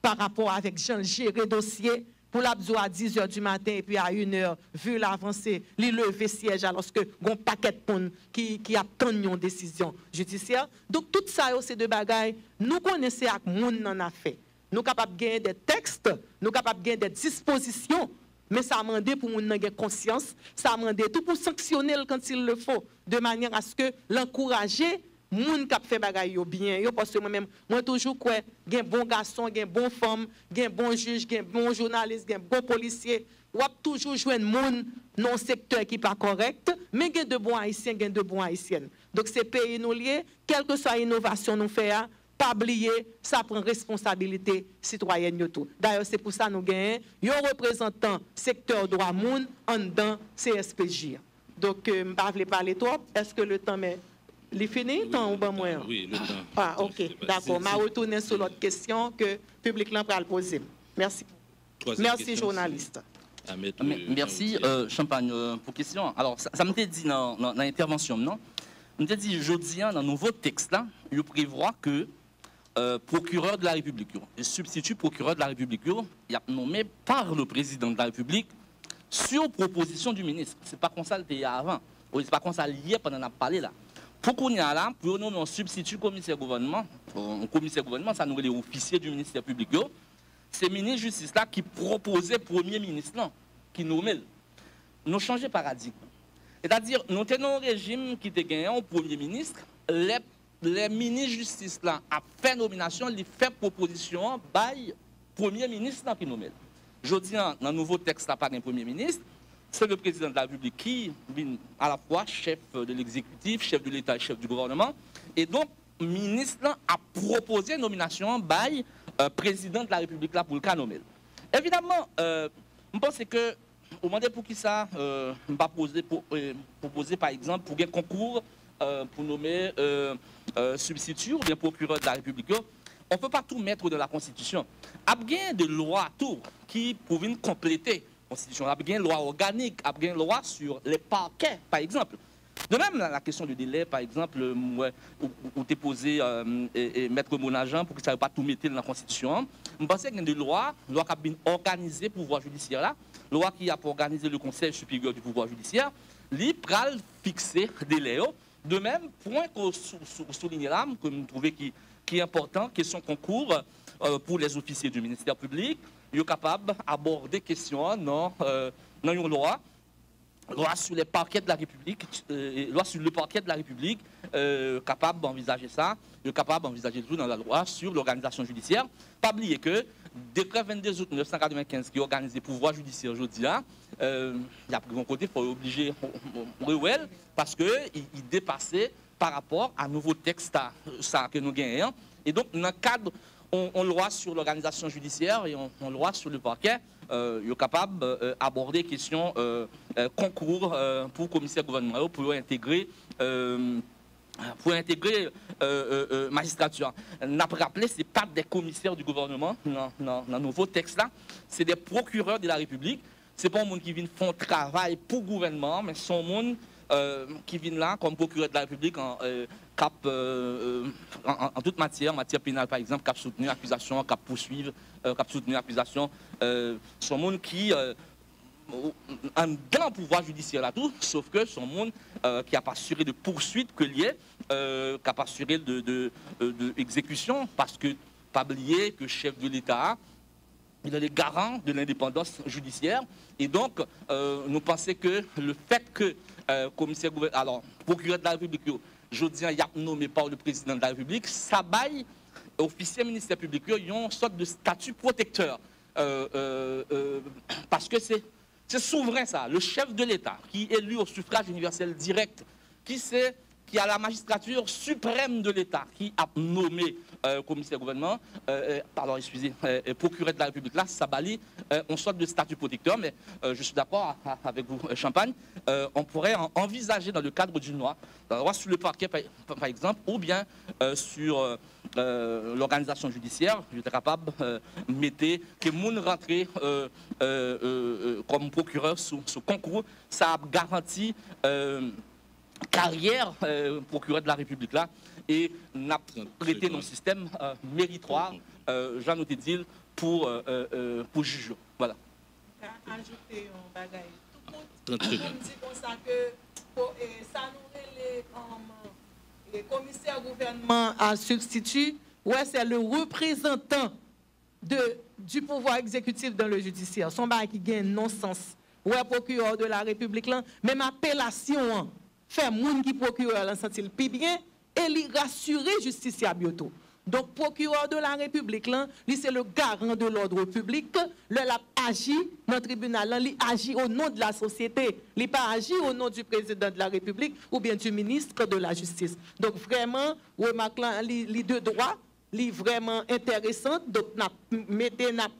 par rapport avec Jean gérer dossier pour l'absou à 10h du matin et puis à 1h, vu l'avancée, il lever siège alors que gon paquet de monde qui attend une décision judiciaire. Donc tout ça c'est de bagaille nous connaissons avec moun nan a fait. Nous capables gagner des textes, nous capables gagner des dispositions. Mais ça a demandé pour nous avoir conscience, ça a demandé tout pour sanctionner quand il le faut, de manière à ce que l'encourager, moun qui fait bagay yo bien, yo parce que moi-même, moi toujours quoi, gen bon garçon, gen bon femme, gen bon juge, gen bon journaliste, gen bon policier, ou toujours joindre moun non secteur qui pas correct, mais gen de bons haïtiens, gen de bons haïtiennes. Donc ces pays nous liés, quelle que soit l'innovation nous fait, pas oublier, ça prend responsabilité citoyenne yo tout. D'ailleurs, c'est pour ça que nous gagnons un représentant secteur droit moun en dedans CSPJ. Donc, je ne vais pas parler trop. Est-ce que le temps est fini? Oui, temps ou pas moins? Oui, le temps. Ah, ok, d'accord. Je vais retourner sur l'autre question que le public va poser. Merci. Merci, journaliste. Merci, Champagne, pour question. Alors, ça me dit dans l'intervention, non? Je me dit, jeudi, dans le nouveau texte, là, il prévoit que procureur de la République, le substitut procureur de la République, il est nommé par le président de la République sur proposition du ministre. Ce n'est pas comme ça le pays avant. Ce n'est pas comme ça lié pendant qu'on a parlé là. Pour qu'on y a là, pour nommer un substitut commissaire gouvernement, ça nous est officier du ministère public. C'est le ministre de la Justice là qui proposait premier ministre là, qui nommait. Nous changeons de paradigme. C'est-à-dire, nous tenons un régime qui était gagné au premier ministre, les ministres de justice là a fait nomination, il fait proposition, bail premier ministre là qui nomme. Je dis dans le nouveau texte là, pas un premier ministre, c'est le président de la République qui est à la fois chef de l'exécutif, chef de l'État et chef du gouvernement. Et donc, le ministre là a proposé une nomination bail président de la République là pour le cas nommer. Évidemment, je pense que au moment pour qui ça, on va proposer par exemple pour un concours pour nommer substitut ou bien procureur de la République, on ne peut pas tout mettre dans la Constitution. Il y a des lois qui peuvent compléter la Constitution. Il y a des lois organiques, il y a des lois sur les parquets, par exemple. De même, la question du délai, par exemple, où tu es posé mettre mon agent pour que ça ne pas tout mettre dans la Constitution. Je pense qu'il y a des lois qui ont organisé le pouvoir judiciaire là, loi qui a pour organiser le Conseil supérieur du pouvoir judiciaire, li pral fixer des délais. De même, point qu'on souligne là, que nous trouvons qui est important, question concours pour les officiers du ministère public, ils sont capables d'aborder questions dans une loi sur les parquets de la République, loi sur le parquet de la République, capable d'envisager ça, capable d'envisager tout dans la loi sur l'organisation judiciaire. Pas oublier que décret 22 août 1995 qui organise le pouvoir judiciaire aujourd'hui là, il y a pris mon côté, il faut obliger parce qu'il dépassait par rapport à un nouveau texte ça, que nous gagnons. Et donc, dans le cadre, on loi sur l'organisation judiciaire et on loi sur le parquet, il est capable d'aborder les questions concours pour le commissaire gouvernemental pour intégrer magistrature. On a rappelé, ce n'est pas des commissaires du gouvernement dans le nouveau texte là, c'est des procureurs de la République. Ce n'est pas un monde qui vient faire un travail pour le gouvernement, mais c'est un monde qui vient là comme procureur de la République en toute matière, matière pénale par exemple, cap soutenir l'accusation, cap poursuivre, cap soutenir l'accusation. C'est un monde qui dans le pouvoir judiciaire là tout, sauf que c'est un monde qui a pas assuré de poursuite que lié, qui a pas assuré de exécution, parce que pas oublier que chef de l'État il est le garant de l'indépendance judiciaire. Et donc, nous pensons que le fait que commissaire gouvernement, alors procureur de la République, je dis, il y a nommé par le président de la République, ça baille officier ministère public, ils ont une sorte de statut protecteur. Parce que c'est souverain ça, le chef de l'État qui est élu au suffrage universel direct, qui a la magistrature suprême de l'État, qui a nommé commissaire gouvernement, pardon, excusez, procureur de la République, là, ça balie une sorte de statut protecteur, mais je suis d'accord avec vous, Champagne, on pourrait envisager dans le cadre d'une loi sur le parquet, par exemple, ou bien sur l'organisation judiciaire, je suis capable de mettre que moun rentrer comme procureur sous concours, ça garantit carrière procureur de la République là et n'a prêté nos systèmes méritoire, j'en ai dit pour juge. Voilà. Ajouter un bagage. Tout le monde dit comme ça que ça nous les commissaires gouvernement à substitut, ouais, c'est le représentant du pouvoir exécutif dans le judiciaire. Son bagage qui gagne non-sens. Ouais, procureur de la République là, même appellation fait moun qui procureur l'en sentit plus bien et lui rassurer justiciable bientôt. Donc procureur de la République là, lui c'est le garant de l'ordre public, le l'a agi dans le tribunal là, lui agit au nom de la société, lui pas agit au nom du président de la République ou bien du ministre de la Justice. Donc vraiment remarque là li de droit li vraiment intéressante, donc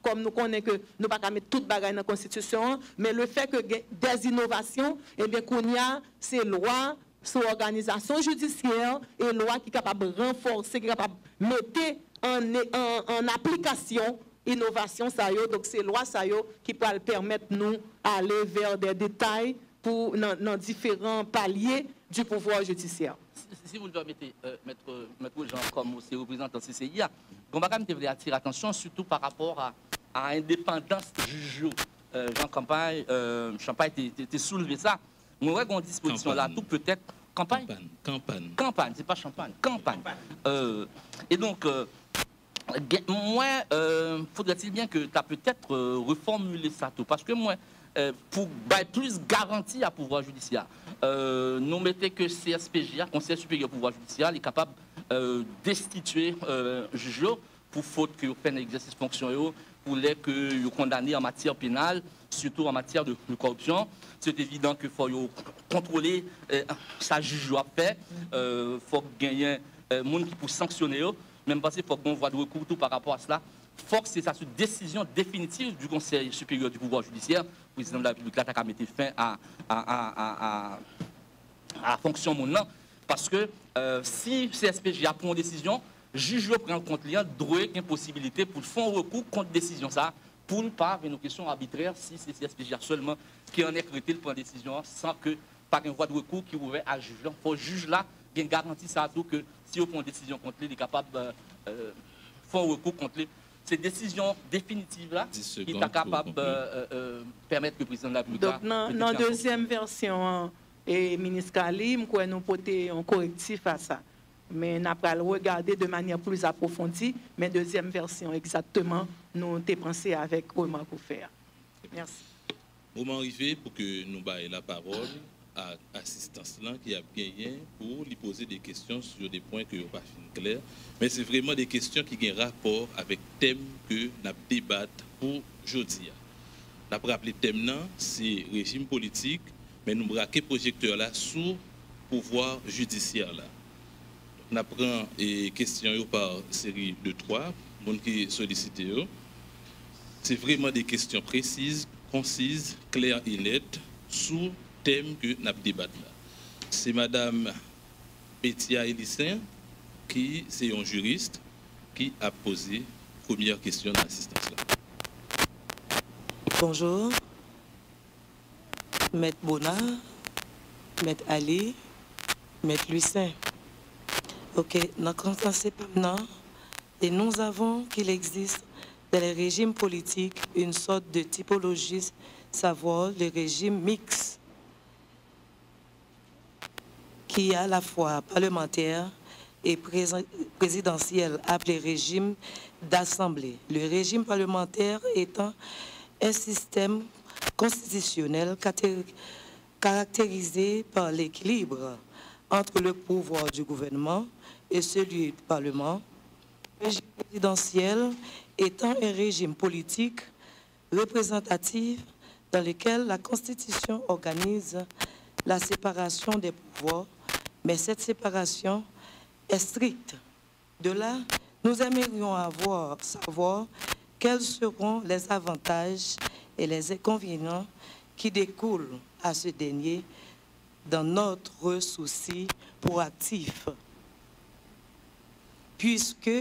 comme nous connaissons que nous pas mettre toute bagaille dans la Constitution, mais le fait que des innovations, eh bien qu'on y a ces lois sur l'organisation judiciaire et loi qui est capable de renforcer, qui est capable de mettre en application innovation ça yo, donc ces lois ça yo qui peuvent permettre nous aller vers des détails pour dans différents paliers du pouvoir judiciaire. Si vous le permettez, Maître Jean, comme aussi représentant CCIA, on va quand même attirer l'attention surtout par rapport à l'indépendance du juge. Jean Champagne était soulevé ça. Nous avons une disposition là, tout peut-être. Campagne, c'est pas champagne, campagne. Et donc, moi, faudrait-il bien que tu as peut-être reformulé ça tout, parce que moi, pour plus garantie à pouvoir judiciaire, nous mettons que CSPJ, Conseil supérieur pouvoir judiciaire, est capable de destituer juge pour faute que vous faites un exercice fonctionnel, pour les que vous condamnez en matière pénale, surtout en matière de corruption. C'est évident qu'il faut contrôler sa juge à fait. Il faut gagner des gens qui pour sanctionner, même parce qu'il faut qu'on voit de recours tout par rapport à cela. Il faut que c'est une décision définitive du Conseil supérieur du pouvoir judiciaire. Le président de la République a mis fin à la fonction maintenant. Parce que si CSPJ a pris une décision, le juge prend en compte il y a une possibilité pour faire un recours contre décision ça, pour ne pas avoir une question arbitraire si c'est CSPJ seulement qui en est traité pour une décision sans que par une voie de recours qui ouvert à juge. Il faut juge là qui garantit ça tout que si on prend une décision contre lui, il est capable de faire un recours contre lui. Cette décision définitive là qui est capable de permettre que le président de la République. Donc dans la deuxième version et ministre Kalim, nous porter un correctif à ça. Mais nous allons le regarder de manière plus approfondie. Mais deuxième version, exactement, nous avons pensé avec remarque pour faire. Merci. Moment arrivé pour que nous baillons la parole à l'assistance là qui a gagné pour lui poser des questions sur des points que n'ont pas fin clair. Mais c'est vraiment des questions qui ont rapport avec le thème que nous débattons pour aujourd'hui. Nous avons rappelé le thème, c'est régime politique, mais nous braquons le projecteur là sous pouvoir judiciaire là. On apprend les questions par série de 3, monde qui sollicite. C'est vraiment des questions précises, concises, claires et nettes, sous thème que nous débattons là. C'est Madame Bétia Elissin, qui c'est un juriste, qui a posé la première question dans l'assistance là. Bonjour, Maître Bonnard, Maître Ali, Maître Lucin. Ok, nous commençons maintenant et nous avons qu'il existe dans les régimes politiques une sorte de typologie, savoir le régime mixte, qui est à la fois parlementaire et présidentiel, appelé régime d'assemblée. Le régime parlementaire étant un système constitutionnel caractérisé par l'équilibre entre le pouvoir du gouvernement et celui du Parlement, le régime présidentiel étant un régime politique représentatif dans lequel la Constitution organise la séparation des pouvoirs, mais cette séparation est stricte. De là, nous aimerions savoir quels seront les avantages et les inconvénients qui découlent à ce dernier dans notre souci proactif. Puisque,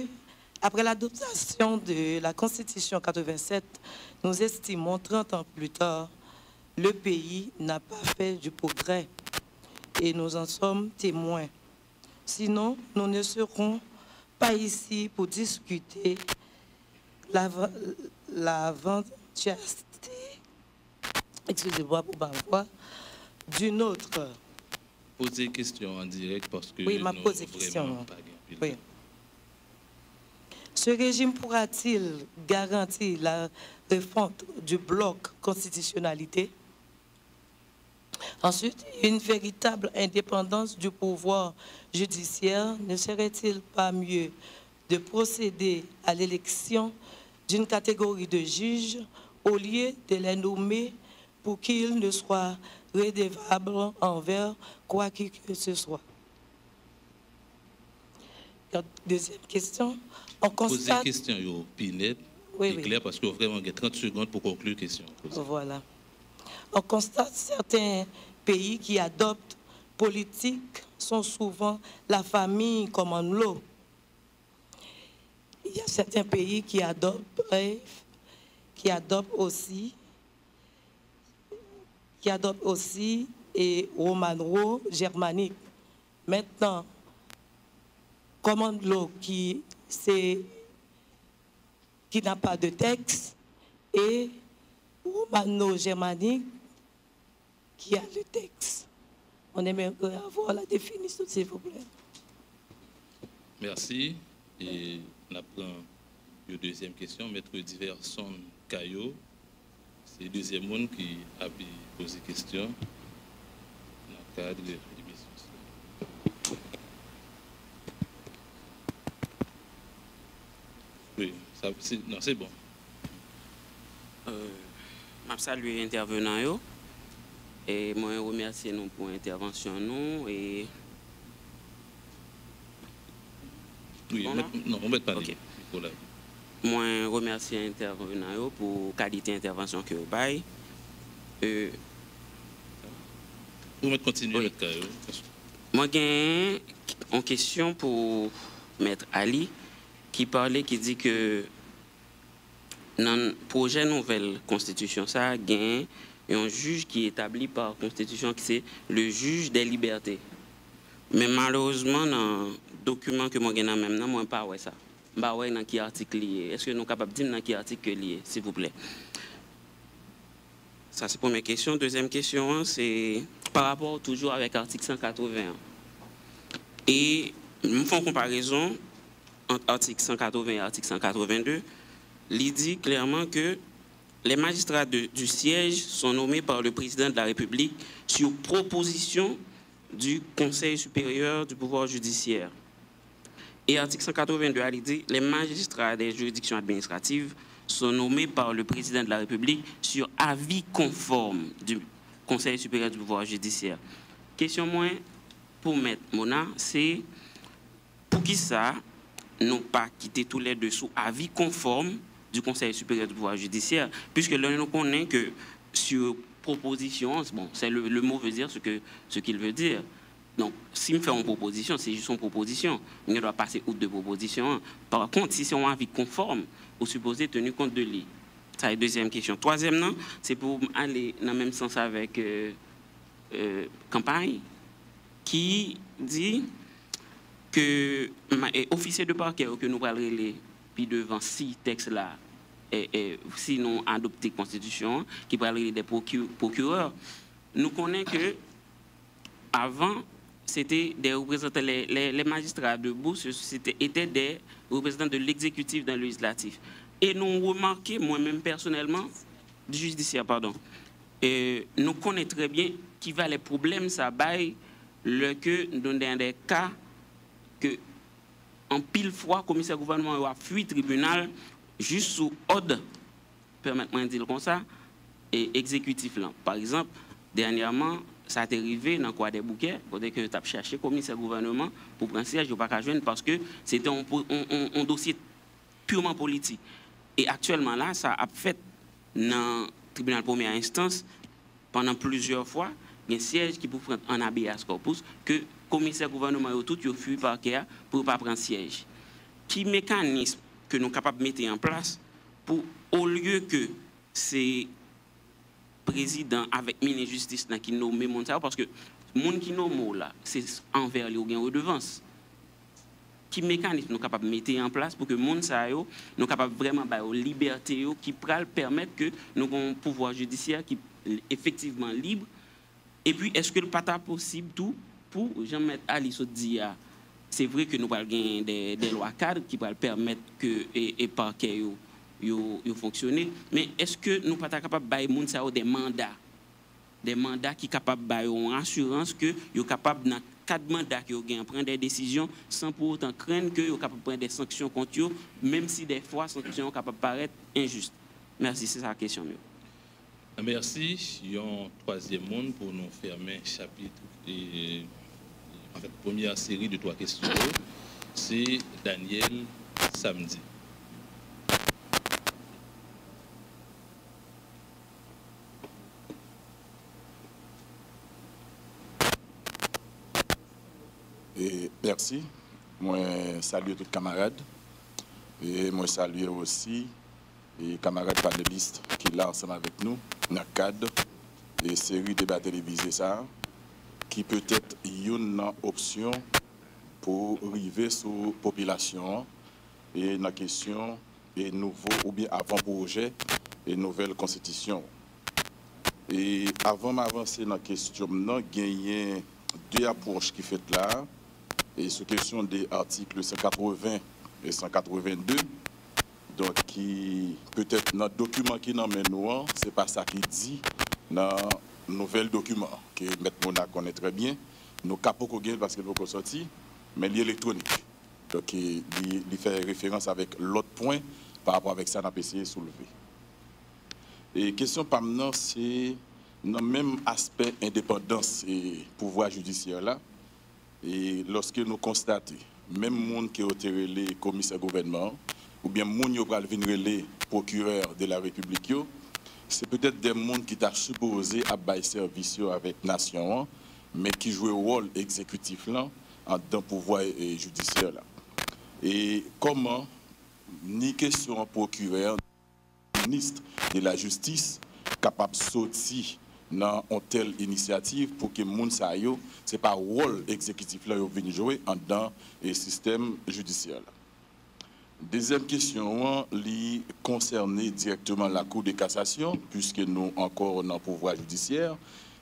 après l'adoption de la Constitution 87, nous estimons 30 ans plus tard, le pays n'a pas fait du progrès et nous en sommes témoins. Sinon, nous ne serons pas ici pour discuter l'aventureté, excusez-moi pour ma voix, d'une autre. Posez question en direct parce que oui, m'a posé question. Oui. Ce régime pourra-t-il garantir la refonte du bloc constitutionnalité? Ensuite, une véritable indépendance du pouvoir judiciaire. Ne serait-il pas mieux de procéder à l'élection d'une catégorie de juges au lieu de les nommer pour qu'ils ne soient redevables envers quoi que ce soit? Deuxième question. On constate... Posez question, Pinette, oui, clair, parce que vraiment, il y a 30 secondes pour conclure la question. Voilà. On constate certains pays qui adoptent politique sont souvent la famille comme en l'eau. Il y a certains pays qui adoptent aussi et romano-germanique. Maintenant, comme l'eau qui n'a pas de texte et romano-germanique qui a le texte. On aimerait avoir la définition, s'il vous plaît. Merci. Et on apprend une deuxième question. Maître Diverson Caillot, c'est le deuxième monde qui a posé question dans le cadre de l'émission. Oui, c'est bon. Je salue les intervenants et moi remercie nous pour l'intervention nous et oui, non, on met pas okay. Moi remercie les intervenants pour la qualité d'intervention que vous avez. Vous pouvez continuer oui. Moi j'ai une question pour Maître Ali qui dit que dans le projet nouvelle constitution, ça gagne un juge qui est établi par la constitution, qui c'est le juge des libertés. Mais malheureusement, dans le document que moi j'ai même, moi je pas ça. Je ne sais pas dans quel article lié. Est-ce que nous sommes capables de dire dans quel article lié, s'il vous plaît? Ça, c'est la première question. Deuxième question, c'est par rapport toujours avec l'article 181. Et nous faisons une comparaison entre article 180 et article 182. Il dit clairement que les magistrats du siège sont nommés par le président de la République sur proposition du Conseil supérieur du pouvoir judiciaire. Et l'article 182 a dit les magistrats des juridictions administratives sont nommés par le président de la République sur avis conforme du Conseil supérieur du pouvoir judiciaire. Question moins pour Maître Mona, c'est pour qui ça n'ont pas quitté tous les deux sous avis conforme du Conseil supérieur du pouvoir judiciaire, puisque là, nous connaissons que sur proposition, bon, c'est le mot veut dire ce qu'il veut dire. Donc, s'il me fait une proposition, c'est juste une proposition. Il ne doit passer outre de proposition. Par contre, si c'est un avis conforme, vous supposez tenir compte de lui. Ça, c'est la deuxième question. Troisièmement, c'est pour aller dans le même sens avec Campagne, qui dit que officier de parquet que nous parlons puis devant six textes là et sinon adopté constitution qui parle des procureurs, nous connaissons que avant c'était des représentants les magistrats debout étaient des représentants de l'exécutif dans le législatif et nous remarquons moi-même personnellement du judiciaire pardon et nous connaissons très bien qui va les problèmes ça baille que nous donnons des cas que en pile fois, le commissaire gouvernement a fui tribunal juste sous ordre, permettez-moi de dire comme ça, et exécutif là. Par exemple, dernièrement, ça a arrivé dans quoi des bouquets, côté que tu as cherché commissaire gouvernement pour prendre siège, je ne pas qu'à joindre parce que c'était un dossier purement politique. Et actuellement là, ça a fait dans le tribunal de première instance pendant plusieurs fois, un siège qui peut prendre en habeas corpus que le commissaire gouvernement a tout fui par CAA pour ne pas prendre siège. Qui mécanisme que nous sommes capables de mettre en place pour, au lieu que c'est président avec ministre de justice qui nomme mon ça, parce que le monde qui nomme là, c'est envers les gains redevance. Qui mécanisme nous sommes capables de mettre en place pour que le monde ça nous sommes capables vraiment de liberté qui pourra permettre que nous avons un pouvoir judiciaire qui est effectivement libre. Et puis, est-ce que le pas possible tout pour Jean-Maître Ali se dire, c'est vrai que nous avons des lois cadres qui pourraient permettre que les parquets fonctionnent, mais est-ce que nous ne sommes pas capables de faire des mandats qui sont capables de faire une assurance que nous sommes capables, dans 4 mandats qui ont prendre des décisions sans pour autant craindre que nous sommes capables de prendre des sanctions contre eux, même si des fois, les sanctions sont capables de paraître injustes. Merci, c'est ça la question. Merci. Il y a un troisième monde pour nous fermer chapitre. Et, en fait, première série de 3 questions, c'est Daniel Samedi. Et merci. Moi, salue tous les camarades. Et moi, salue aussi les camarades panélistes qui sont là ensemble avec nous, dans le cadre de série de débats télévisés, ça, qui peut être une option pour arriver sur la population et la question des nouveaux ou bien avant-projet et nouvelle constitution. Et avant d'avancer dans la question, il y a 2 approches qui sont faites là. Et sur question des articles 180 et 182, donc qui peut-être dans le document qui nous mène nous, c'est pas ça qui dit dans le nouvel document que M. Mona connaît très bien. Nous capons parce qu'il faut sortir, mais l'électronique. Donc il fait référence avec l'autre point par rapport avec ça qu'on a essayé de soulever. Et question par maintenant, c'est dans le même aspect indépendance et pouvoir judiciaire là. Et lorsque nous constatons, même monde qui a été les commissaires gouvernement, ou bien monde qui a été les procureurs de la République, c'est peut-être des mondes qui sont supposés à bailler service avec la nation, mais qui jouent le rôle exécutif là, dans le pouvoir judiciaire là. Et comment, ni question procureur, ni ministre de la Justice, capable de sortir dans une telle initiative pour que les gens ce n'est pas le rôle exécutif là qui jouer dans le système judiciaire. Deuxième question, qui concerne directement la Cour de cassation, puisque nous encore dans le pouvoir judiciaire,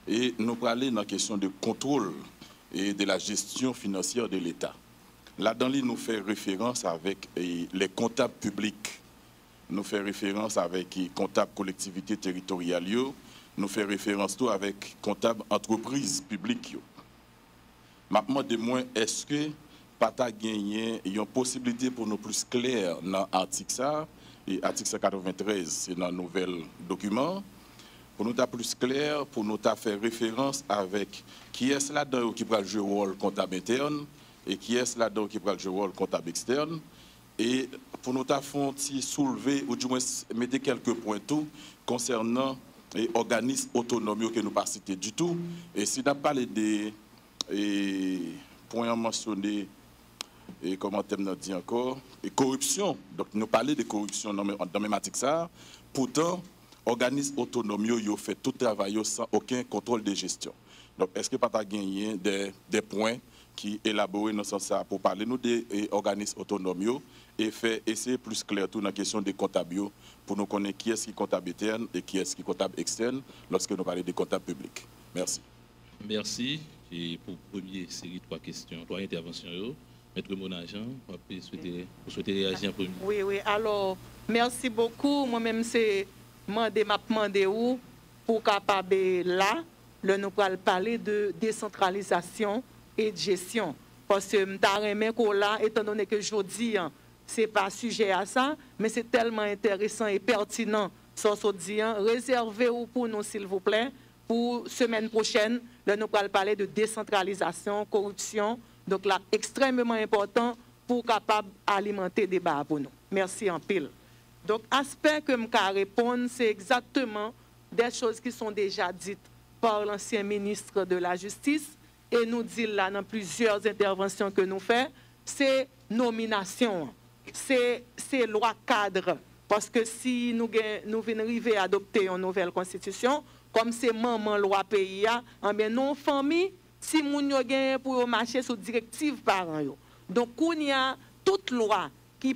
et nous parlons dans la question de contrôle et de la gestion financière de l'État. Là-dedans, nous faisons référence avec les comptables publics, nous faisons référence avec les comptables collectivités territoriales, nous faisons référence tout avec comptable entreprise publique. Maintenant, de moins, est-ce que pas gagné une possibilité pour nous plus clair dans l'article ça, et article 193, c'est dans le nouvel document, pour nous plus clair, pour nous faire référence avec qui est là-dedans qui va jouer le rôle comptable interne et qui est là-dedans qui va jouer le rôle comptable externe. Et pour nous soulever, ou du moins mettre quelques points tout concernant les organismes autonomes que nous ne pas citer du tout. Et si nous avons parlé des points mentionnés, et comment on dit encore, et corruption. Donc nous parlons de corruption dans même article ça. Pourtant, organismes autonomes ont fait tout travail sans aucun contrôle de gestion. Donc est-ce que pas gagné des points qui élaborent dans ce sens pour parler nous des organismes autonomes et faire essayer plus clair tout dans la question des comptables pour nous connaître qui est-ce qui est comptable interne et qui est-ce qui est comptable externe lorsque nous parlons des comptables publics. Merci. Merci. Et pour première série de 3 questions, 3 interventions, Maître Monajan, vous souhaitez réagir en premier? Oui. Alors, merci beaucoup. Moi-même, c'est demandé où pour capable là, nous allons parler de décentralisation et de gestion. Parce que je là, étant donné que je dis, ce n'est pas sujet à ça, mais c'est tellement intéressant et pertinent, ça se dit, réservez-vous pour nous, s'il vous plaît, pour semaine prochaine, là, nous allons parler de décentralisation, corruption, donc là, extrêmement important pour capable alimenter des débats pour nous. Merci en pile. Donc, aspect que je vais répondre, c'est exactement des choses qui sont déjà dites par l'ancien ministre de la Justice et nous dit là dans plusieurs interventions que nous faisons, c'est nomination, c'est loi cadre. Parce que si nous venons arriver à adopter une nouvelle constitution, comme c'est maman loi pays, en bien non famille, si nous avons pour marcher sous directive parents. Donc, il y a toute loi qui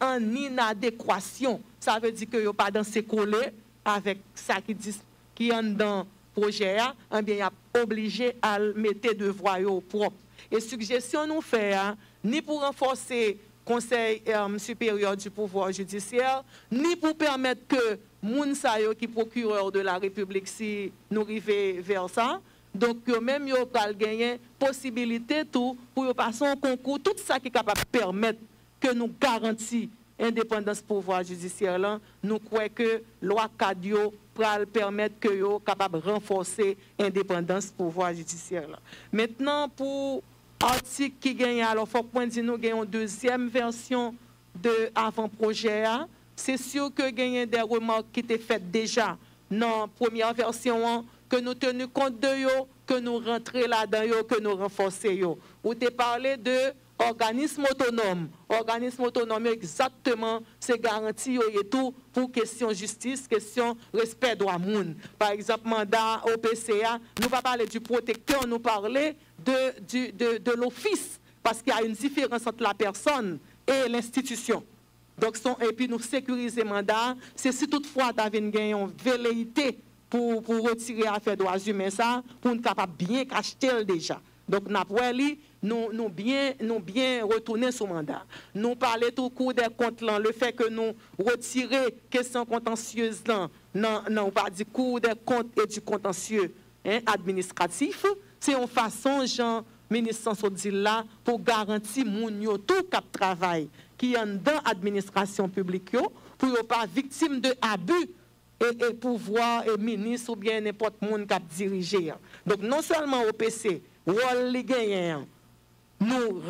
en inadéquation, ça veut dire que vous pas dans ces collés avec ça qui est dans le projet, eh bien, il est obligé à mettre de voies propres. Et suggestion nous fait, ni pour renforcer le Conseil supérieur du pouvoir judiciaire, ni pour permettre que moun sa yo qui procureur de la République si nous arrivons vers ça. Donc, même yo pral gagner possibilité tout pour passer un concours, tout ça qui est capable de permettre que nous garantissions l'indépendance du pouvoir judiciaire là, nous croyons que loi cadre pral permettre que yo capable de renforcer l'indépendance du pouvoir judiciaire là. Maintenant pour article qui gagne, alors faut point dire nous gagnons une deuxième version de avant-projet. C'est sûr que gagne des remarques qui étaient faites déjà dans la première version, que nous tenons compte de yo, que nous rentrons là-dedans, que nous renforçons yo. Ou te parlé de organisme autonome. Organisme autonome, exactement, c'est garanti et tout pour question justice, question respect droit moun. Par exemple, mandat au PCA, nous ne pas parler du protecteur, nous parler de l'office, parce qu'il y a une différence entre la personne et l'institution. Donc, et puis nous sécuriser le mandat, c'est si toutefois tu as une velléité pour retirer l'affaire droits humains, ça, pour nous capable bien cacher déjà. Donc, nous bien retourner sur le mandat. Nous parler tout court des comptes, le fait que nous retirer question contentieuse, non, pas du cours des comptes et du contentieux administratif, c'est une façon, Jean, ministre Sansodil là, pour garantir mon tout cap travail qui est dans l'administration publique, pour ne pas victime de abus et pouvoir et ministre ou bien n'importe monde qui a dirigé. Donc, non seulement au PC, nous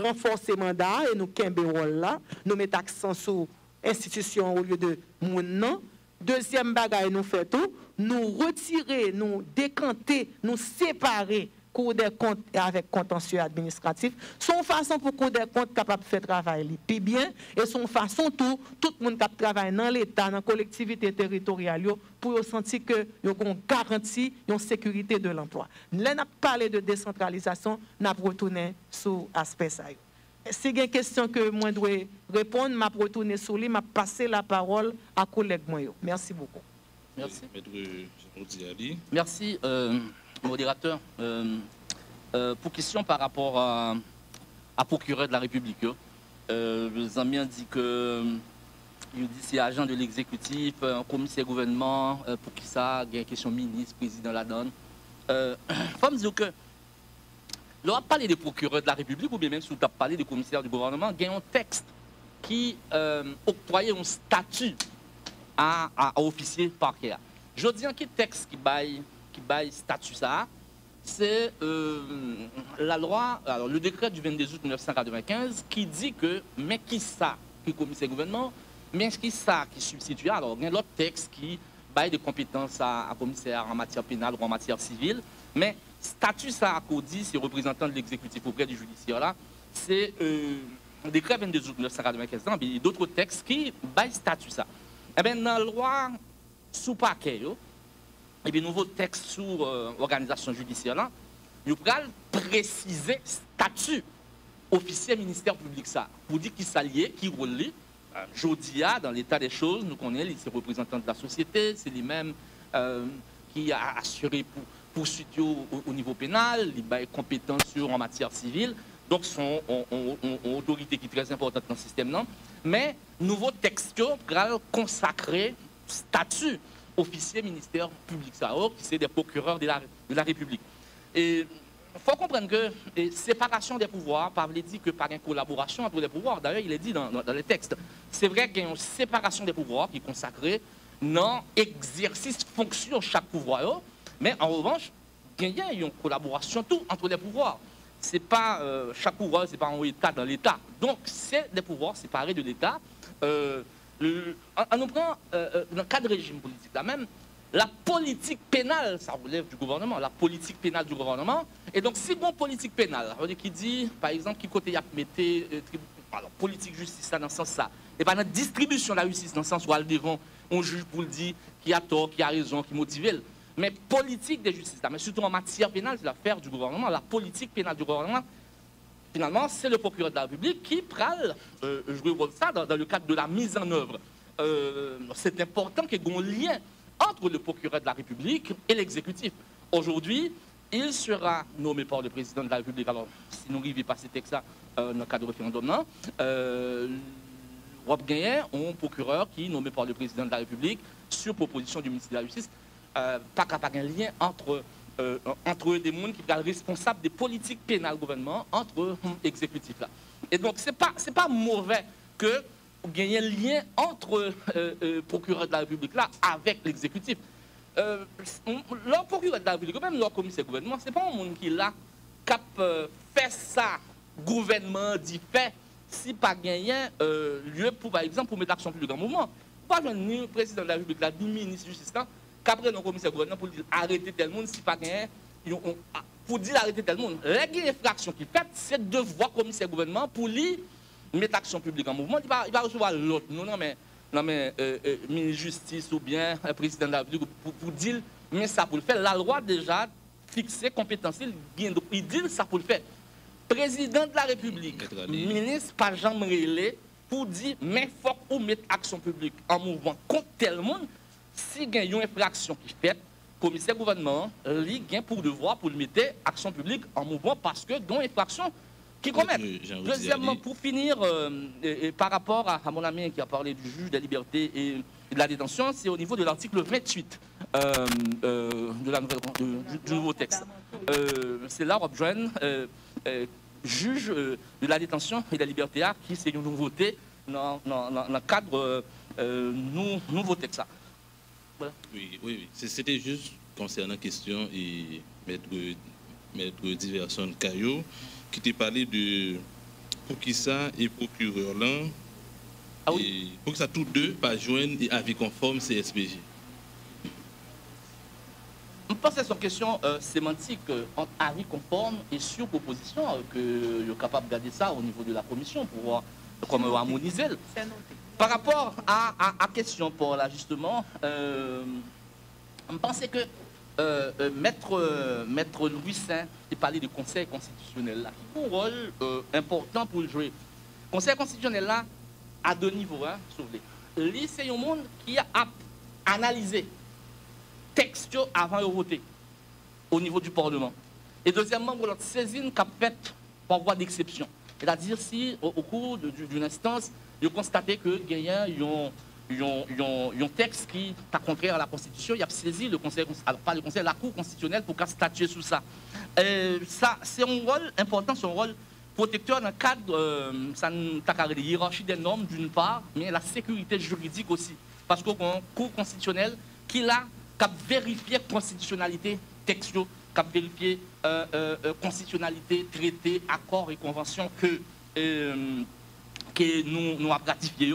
renforcer le mandat et nous kembe rôle là, nous mettons accent sur l'institution au lieu de moun. Deuxième bagaille, nous faisons tout, nous retirer, nous décanter, nous séparer Cour des comptes avec contentieux administratif. Son façon pour Cour des comptes capable de faire travail plus bien et son façon tout le monde qui travaille dans l'État, dans la collectivité territoriale pour sentir que y a une garantie, une sécurité de l'emploi. Là, nous parlé de décentralisation, nous avons retourné sur l'aspect ça. Si il y a une question que moi dois répondre, je vais retourner sur lui, je vais passer la parole à collègue moi. Merci beaucoup. Merci. Merci. Merci, modérateur. Pour question par rapport à procureur de la République, les amis ont dit que c'est agent de l'exécutif, un commissaire gouvernement, pour qui ça, il y a une question ministre, président la donne. Il faut me dire que l'on a parlé des procureurs de la République, ou bien même si on a parlé des commissaires du gouvernement, il y a un texte qui octroyait un statut à officier parquet. Je dis un texte qui baille statut ça, c'est la loi, alors le décret du 22 août 1995 qui dit que, mais qui ça, qui est commissaire gouvernement, mais qui ça qui substitue, alors il y a l'autre texte qui baille des compétences à commissaire en matière pénale ou en matière civile, mais statut ça qu'on dit, c'est représentant de l'exécutif auprès du judiciaire là, c'est le décret 22 août 1995, et d'autres textes qui baillent statut ça. Eh bien, dans la loi sous paquet, et bien, nouveau texte sur organisation judiciaire là, nous allons préciser statut officier ministère public ça, pour dire qui s'allie, qui relie. Jodia, dans l'état des choses, nous connaissons les représentants de la société, c'est lui-même qui a assuré poursuite au niveau pénal, il a compétence en matière civile, donc son autorité qui est très importante dans le système. Non? Mais nouveau texte va consacrer statut officier ministère public, ça, qui c'est des procureurs de la République. Et faut comprendre que séparation des pouvoirs, pas veut dire que par une collaboration entre les pouvoirs. D'ailleurs, il est dit dans les textes. C'est vrai qu'il y a une séparation des pouvoirs qui est consacrée dans l'exercice fonction de chaque pouvoir. Mais en revanche, il y a une collaboration tout entre les pouvoirs. C'est pas chaque pouvoir, c'est pas un État dans l'État. Donc, c'est des pouvoirs séparés de l'État. On nous prend dans le cadre de régime politique là même. La politique pénale, ça relève du gouvernement, la politique pénale du gouvernement. Et donc, si bon politique pénale, qui dit, par exemple, qui côté y a metté politique justice dans ce sens-là, et pas dans la distribution de la justice dans le sens où elle devant un juge pour le dire qui a tort, qui a raison, qui motive. Mais politique de justice, mais surtout en matière pénale, c'est l'affaire du gouvernement. La politique pénale du gouvernement, finalement, c'est le procureur de la République qui prale jouer ça dans le cadre de la mise en œuvre. C'est important qu'il y ait un lien entre le procureur de la République et l'exécutif. Aujourd'hui, il sera nommé par le président de la République. Alors, si nous n'arrivons pas à ce texte-là dans le cadre du référendum, Rob Gagné, un procureur qui est nommé par le président de la République sur proposition du ministre de la Justice, pas capable d'un lien entre des gens qui sont responsables des politiques pénales gouvernement, entre exécutifs là. Et donc, c'est pas mauvais que gagner un lien entre procureur de la République là avec l'exécutif. Leur procureur de la République, même leur commissaire gouvernement, c'est pas un monde qui là cap fait ça, gouvernement dit fait, si pas gagné lieu pour, par exemple, pour mettre l'action publique en mouvement. Pas ni le président de la République là, ni le ministre de la Justice là, qu'après le commissaire gouvernement pour dire arrêter tel monde, si pas gagné, pour dire arrêter tel monde. Les infractions qui fait, c'est devoir commissaire gouvernement pour lui mettre l'action publique en mouvement. Il va recevoir l'autre. Non, mais ministre de Justice ou bien président de la République pour dire, mais ça pour le faire. La loi déjà fixée compétence, il dit ça pour le faire. Président de la République, ministre, pas Jean Relais, pour dire, mais il faut qu'on mette action publique en mouvement contre tel monde. Si il y a une infraction qui fait, le commissaire gouvernement, il a pour devoir pour mettre action publique en mouvement parce que dans infraction qui commettent. Deuxièmement, pour finir, par rapport à mon ami qui a parlé du juge de la liberté et de la détention, c'est au niveau de l'article 28 du nouveau texte. C'est là, Rob Joanne, juge de la détention et de la liberté, qui c'est une nouveauté dans le cadre nouveau texte. Voilà. Oui. C'était juste concernant la question et maître Diversion Caillot, qui t'a parlé de pour qui ça et procureur là, pour que ça tous deux pas joindre et avis conforme CSPJ. Je pense que c'est une question sémantique entre avis conforme et sur proposition que est capable de garder ça au niveau de la commission pour voir comment harmoniser. Par rapport à la question pour l'ajustement, je pense que Maître Louis Saint qui parlait du Conseil constitutionnel là, qui a un rôle important pour jouer. Le Conseil constitutionnel là, à deux niveaux, hein, c'est un monde qui a analysé texte avant de voter au niveau du Parlement. Et deuxièmement, vous l'avez saisine qu'a fait par voie d'exception. C'est-à-dire si au cours d'une instance, vous constatez que il y a un texte qui est contraire à la Constitution, il a saisi le Conseil, alors pas le Conseil, la Cour constitutionnelle pour statuer sur ça. Ça, c'est un rôle important, c'est un rôle protecteur dans le cadre de hiérarchie des normes d'une part, mais la sécurité juridique aussi. Parce qu'on a une Cour constitutionnelle qui a vérifié constitutionnalité textuelle, qui a vérifié constitutionnalité, traité, accords et conventions que nous avons ratifiés.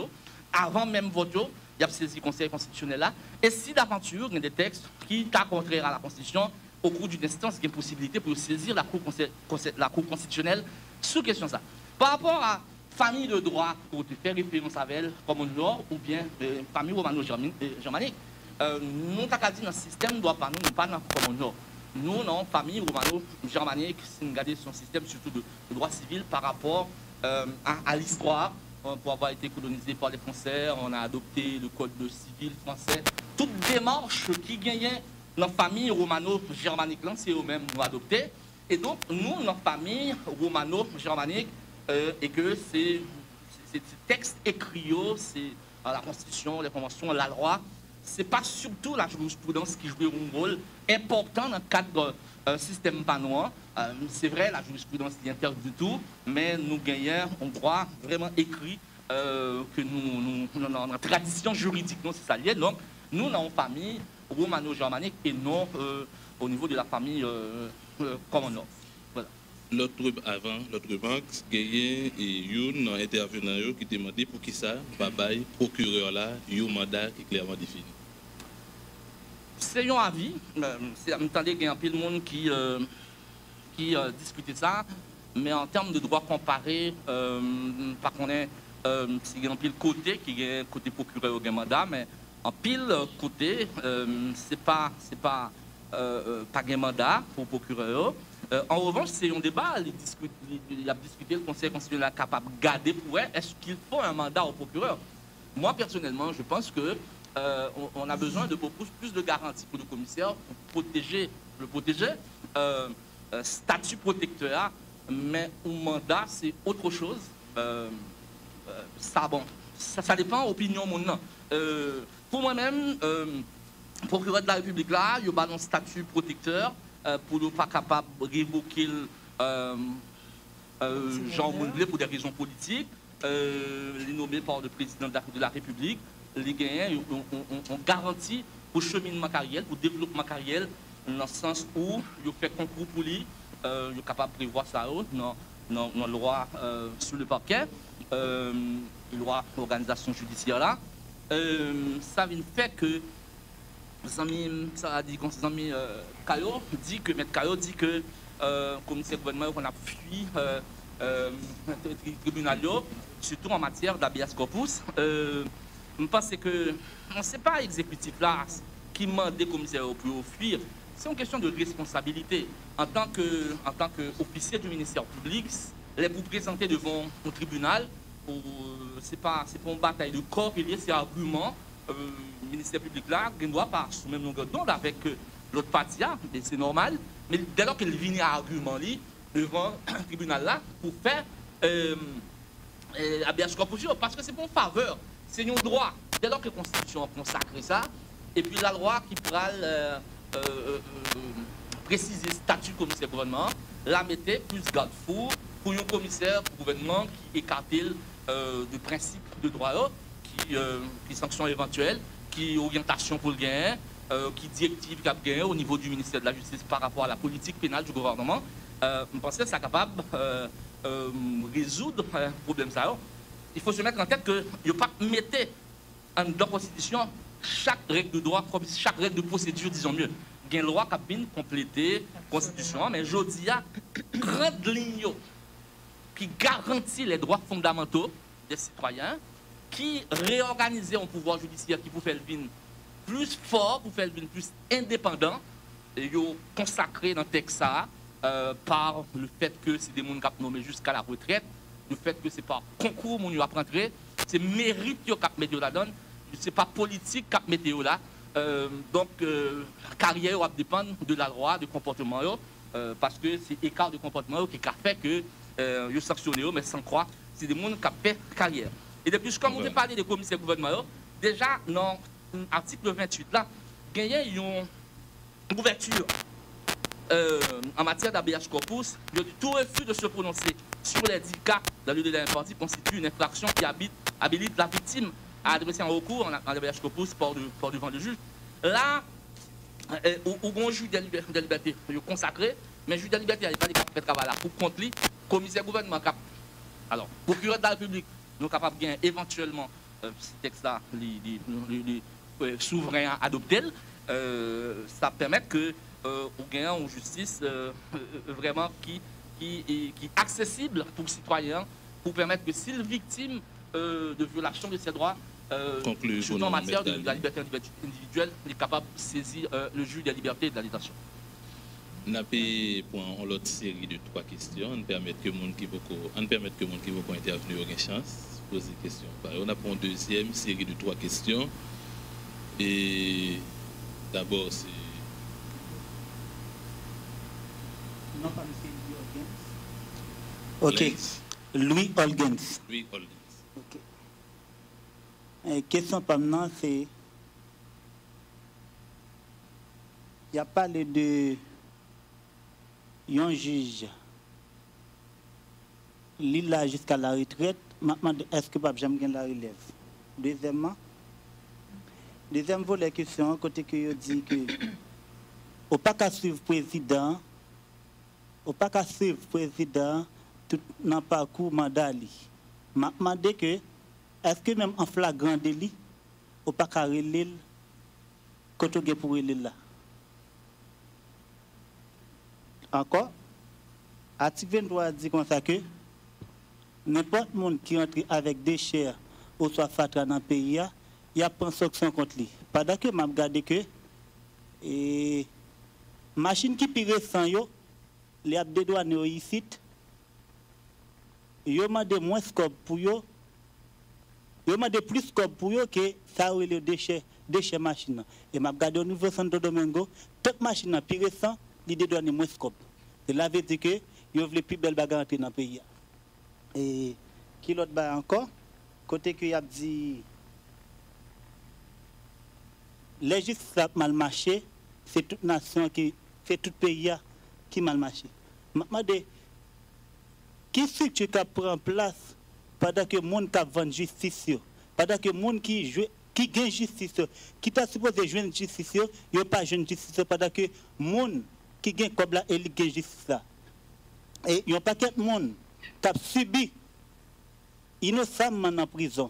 Avant même vote, il y a saisi le Conseil constitutionnel là. Et si d'aventure, il y a des textes qui sont contraires à la Constitution, au cours d'une instance, il y a une possibilité pour saisir la Cour constitutionnelle sur question ça. Par rapport à famille de droit, pour faire référence à elle, comme au Nord, ou bien famille romano-germanique, nous avons dit dans le système ne doit pas nous, pas comme au Nord. Nous, non, famille romano-germanique, si nous regardons son système surtout de droit civil par rapport à l'histoire. Pour avoir été colonisé par les Français, on a adopté le code civil français. Toute démarche qui gagnait dans la famille romano-germanique, c'est eux-mêmes nous adopté. Et donc, nous, notre famille romano-germanique, et que c'est texte écrit, c'est la Constitution, les conventions, la loi, c'est pas surtout la jurisprudence qui joue un rôle important dans le cadre système pas noir. C'est vrai, la jurisprudence y interdit du tout, mais nous gagnons un droit vraiment écrit que nous dans la tradition juridique, c'est ça lié. Donc, nous, dans une famille romano-germanique et non au niveau de la famille Commonwealth. Voilà. L'autre banque, gagné et un intervenant qui demandait pour qui ça, babaye, procureur là, un mandat qui est clairement défini. C'est un avis. M'entendez qu'il y a un peu de monde qui discutait ça, mais en termes de droit comparé, par contre, c'est un pile côté qui est côté procureur au mandat, mais en pile côté, c'est pas un mandat pour procureur. En revanche, c'est un débat, il a discuté, le Conseil constitutionnel est capable de garder pour elle, est-ce qu'il faut un mandat au procureur? Moi, personnellement, je pense que on a besoin de beaucoup plus de garanties pour le commissaire pour le protéger. Statut protecteur, mais un mandat, c'est autre chose. Ça dépend de l'opinion maintenant. Pour moi-même, procureur de la République là, il y a un statut protecteur pour ne pas capable de révoquer Jean Moundlé pour des raisons politiques, les nommés par le président de la République, les gagnants ont garanti pour cheminement carrière, pour développement carrière, dans le sens où il fait concours pour lui, il est capable de prévoir ça dans la loi sur le parquet, la loi d'organisation judiciaire là. Ça vient fait que Caillot dit que Maître Caillot dit que le commissaire gouvernement qu'on a fui le tribunal, surtout en matière d'habeas corpus. Je pense que ce n'est pas l'exécutif là qui demande des commissaires pour fuir. C'est une question de responsabilité. En tant qu'officier du ministère public, les vous présenter devant un tribunal, ce n'est pas une bataille de corps, c'est un argument. Le ministère public là, il ne doit pas sous même longueur d'onde avec l'autre partie, c'est normal. Mais dès lors qu'il vient à argument devant un tribunal là pour faire habeas corpus, parce que c'est pour une faveur, c'est un droit. Dès lors que la Constitution consacre ça, et puis la loi qui pourra préciser le statut commissaire gouvernement, la mettait plus garde-fou pour un commissaire gouvernement qui écarte du principe de droit, qui sanctions éventuelles, qui orientation pour le gain, qui directive qu'il y a au niveau du ministère de la Justice par rapport à la politique pénale du gouvernement. Je pense que c'est capable de résoudre le problème. Il faut se mettre en tête qu'il ne faut pas mettre dans la Constitution chaque règle de droit, chaque règle de procédure, disons mieux. Il y a une loi qui a bien complété la Constitution, mais je dis à grande ligne qui garantit les droits fondamentaux des citoyens, qui réorganise un pouvoir judiciaire qui peut faire le vin plus fort, pour faire le vin plus indépendant, et consacré dans le texte par le fait que c'est des gens qui ont nommé jusqu'à la retraite, le fait que c'est pas concours mon yo apprendre, c'est mérite qui mettre là-dedans, c'est pas politique qui mettre là. Donc carrière va dépendre de la loi, de comportement parce que c'est écart de comportement qui a fait que yo sanctionné mais sans croire, c'est des gens qui ont fait carrière. Et depuis comme on a parlé des commissaires gouvernementaux, déjà dans l'article 28 là, il y a une ouverture en matière d'habeas corpus, tout refus de se prononcer sur les 10 cas dans le délai imparti constitue une infraction qui habilite la victime à adresser un recours en habeas corpus pour devant le juge. Là, au bon juge de liberté, il consacré, mais le juge de liberté n'a pas de travail là pour contre lui, commissaire gouvernement. Alors, procureur de la République, nous sommes capables de gagner éventuellement ce texte-là, les souverains adoptés, ça permet que nous gagnons une justice vraiment qui est accessible pour les citoyens, pour permettre que si le victime de violation de ses droits, surtout en matière de la liberté individuelle, il est capable de saisir le juge de la liberté et de la détention. Nous avons une autre série de 3 questions. On permet que les gens qui vont intervenir aient une chance de poser des questions. On a une deuxième série de 3 questions. Et d'abord, c'est. Non, pas M. Ok. Louis Holgens. Louis Holgens. Ok. Question par maintenant, c'est. Il y a parlé de un juge l'île là jusqu'à la retraite, est-ce que Pape Jamgen la relève? Deuxième volet question, côté que je dis que au pas qu'à suivre président, tout dans parcours mandat li. M'a demandé que est-ce que même en flagrant délit, au pas qu'à relève côté pour relève là. Encore, article 23 dit comme ça que n'importe monde qui entre avec déchets ou soit fatra dans le pays, il y a une sanction contre lui. Pendant que je regarde que machine qui pire sans yo, les a dédouané ici, yo demande moins scope pour yo, yo demande plus scope pour yo que ça ou les déchets machine. Et je regarde au niveau Santo Domingo, toute machine pire sans, il dédouane moins scope. Et là veut dire que yo veut plus belle bagarre dans le pays. Et qui l'autre bas encore, côté que y a dit les justices mal marché, c'est toute nation qui, c'est tout pays qui mal marché. Madame, qui structure qui prend place pendant que le monde qui vend justice, pendant que le monde qui gagne justice, qui t'a supposé jouer justice, il n'y a pas de justice pendant que le monde qui gagne comme là, il gagne justice là. Et il n'y a pas de monde qui a subi innocemment en prison.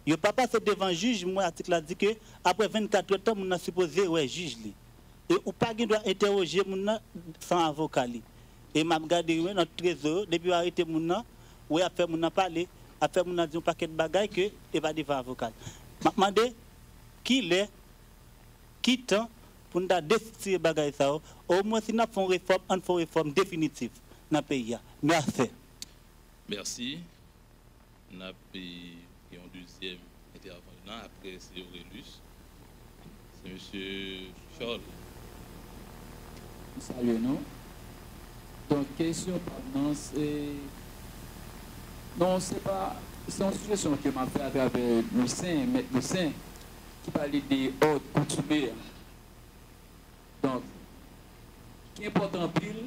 Il n'y a pas passé devant le juge, moi, l'article a dit que après 24 heures, on a supposé ouais juge. Et ou pas qui doit interroger mon sans avocat. Et m'a regardé notre trésor, depuis arrêter mon oui, a fait mon parler, a fait mon dit un paquet de bagages que et va devant avocat. M'a demandé qui est, qui temps pour nous décider bagages ça. Au moins si nous faisons une réforme définitive dans le pays. Merci. Merci. Nous avons un deuxième intervenant, après c'est Aurélus. C'est M. Charles. Salut nous. Donc, question maintenant, c'est. Non, c'est pas. C'est une situation que m'a fait à travers le Saint, Maître le Saint, qui parlait des ordres coutumiers. Donc, qui est important pile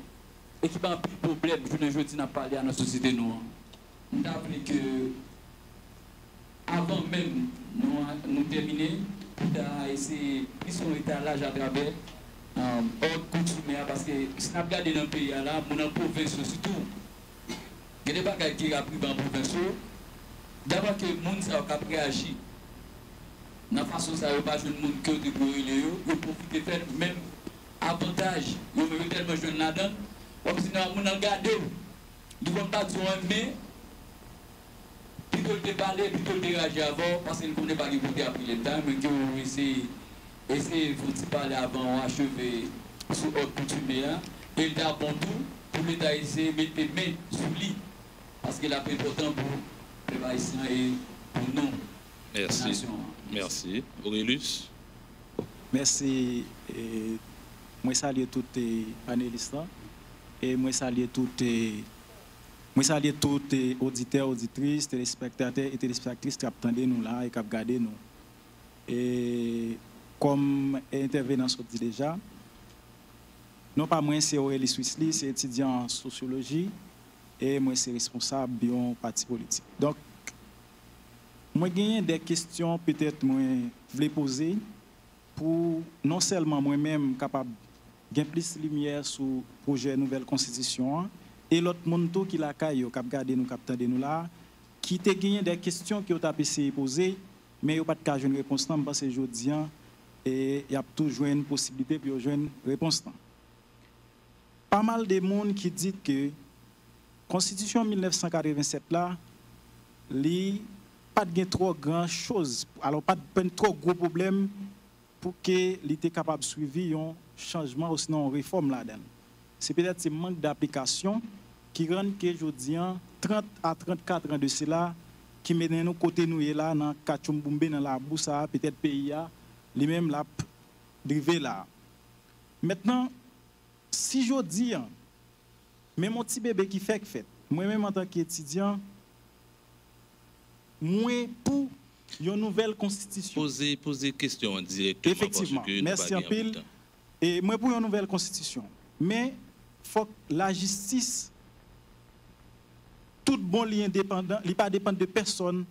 et qui va un pile problème, je ne dis pas parler à notre société noire. Nous avons que. Avant même nous terminer, nous avons essayé de son étalage à travers ordre coutumier parce que si nous regardons dans le pays, là, dans la province surtout, il y a des bagages qui ont pris dans la province. D'abord que les gens ont réagi. Dans la façon dont ça n'a pas joué le monde qui ont découvert, ils profitent de faire même avantage. Ils ont tellement joué là-dedans. Comme si nous avons regardé, nous ne pouvons pas dire mais. Plutôt de parler, plutôt de réagir avant, parce qu'il ne connaît pas qui voter après le temps, mais que vous essayez de parler avant, achever sur votre coutumier, et il a bon tout pour l'État essayer de mettre les mains sous lui, parce qu'il a fait important pour les Haïtiens et pour nous. Merci. Merci. Aurélus. Merci. Moi, salue tous les panélistes et moi, salue tous les. Moi, salue tous les auditeurs, auditrices, téléspectateurs et téléspectatrices qui attendent nous là et qui regardent nous. Et comme intervenant sur dit déjà, non pas moi, c'est Aurélie Swissly, c'est étudiant en sociologie et moi, c'est responsable d'un parti politique. Donc, moi, j'ai des questions peut-être moi voulais poser pour non seulement moi-même capable de gagner plus de lumière sur le projet nouvelle constitution. Et l'autre monde qui l'a caillé, qui a regardé nous, qui a attendu nous là, qui a gagné des questions qui ont essayé de poser, mais il n'y a pas de cas de réponse parce que je dis, et il y a toujours une possibilité pour jouer une réponse. Pas mal de monde qui dit que la Constitution 1987 là, il pas de trop grand chose, alors pas de trop gros problème pour que l'État capable de suivre un changement ou sinon une réforme là-dedans. C'est peut-être ce manque d'application qui rend que je dis 30 à 34 ans de cela qui mène nous côté nous là dans Kachumboumbe dans la Boussa peut-être pays les mêmes là drivé là. Maintenant si je dis même mon petit bébé qui fait moi-même en tant qu'étudiant moi pour une nouvelle constitution poser question directement. Effectivement, merci en pile. Et moi pour une nouvelle constitution. Mais faut que la justice, tout bon li indépendant, li pas dépend de personne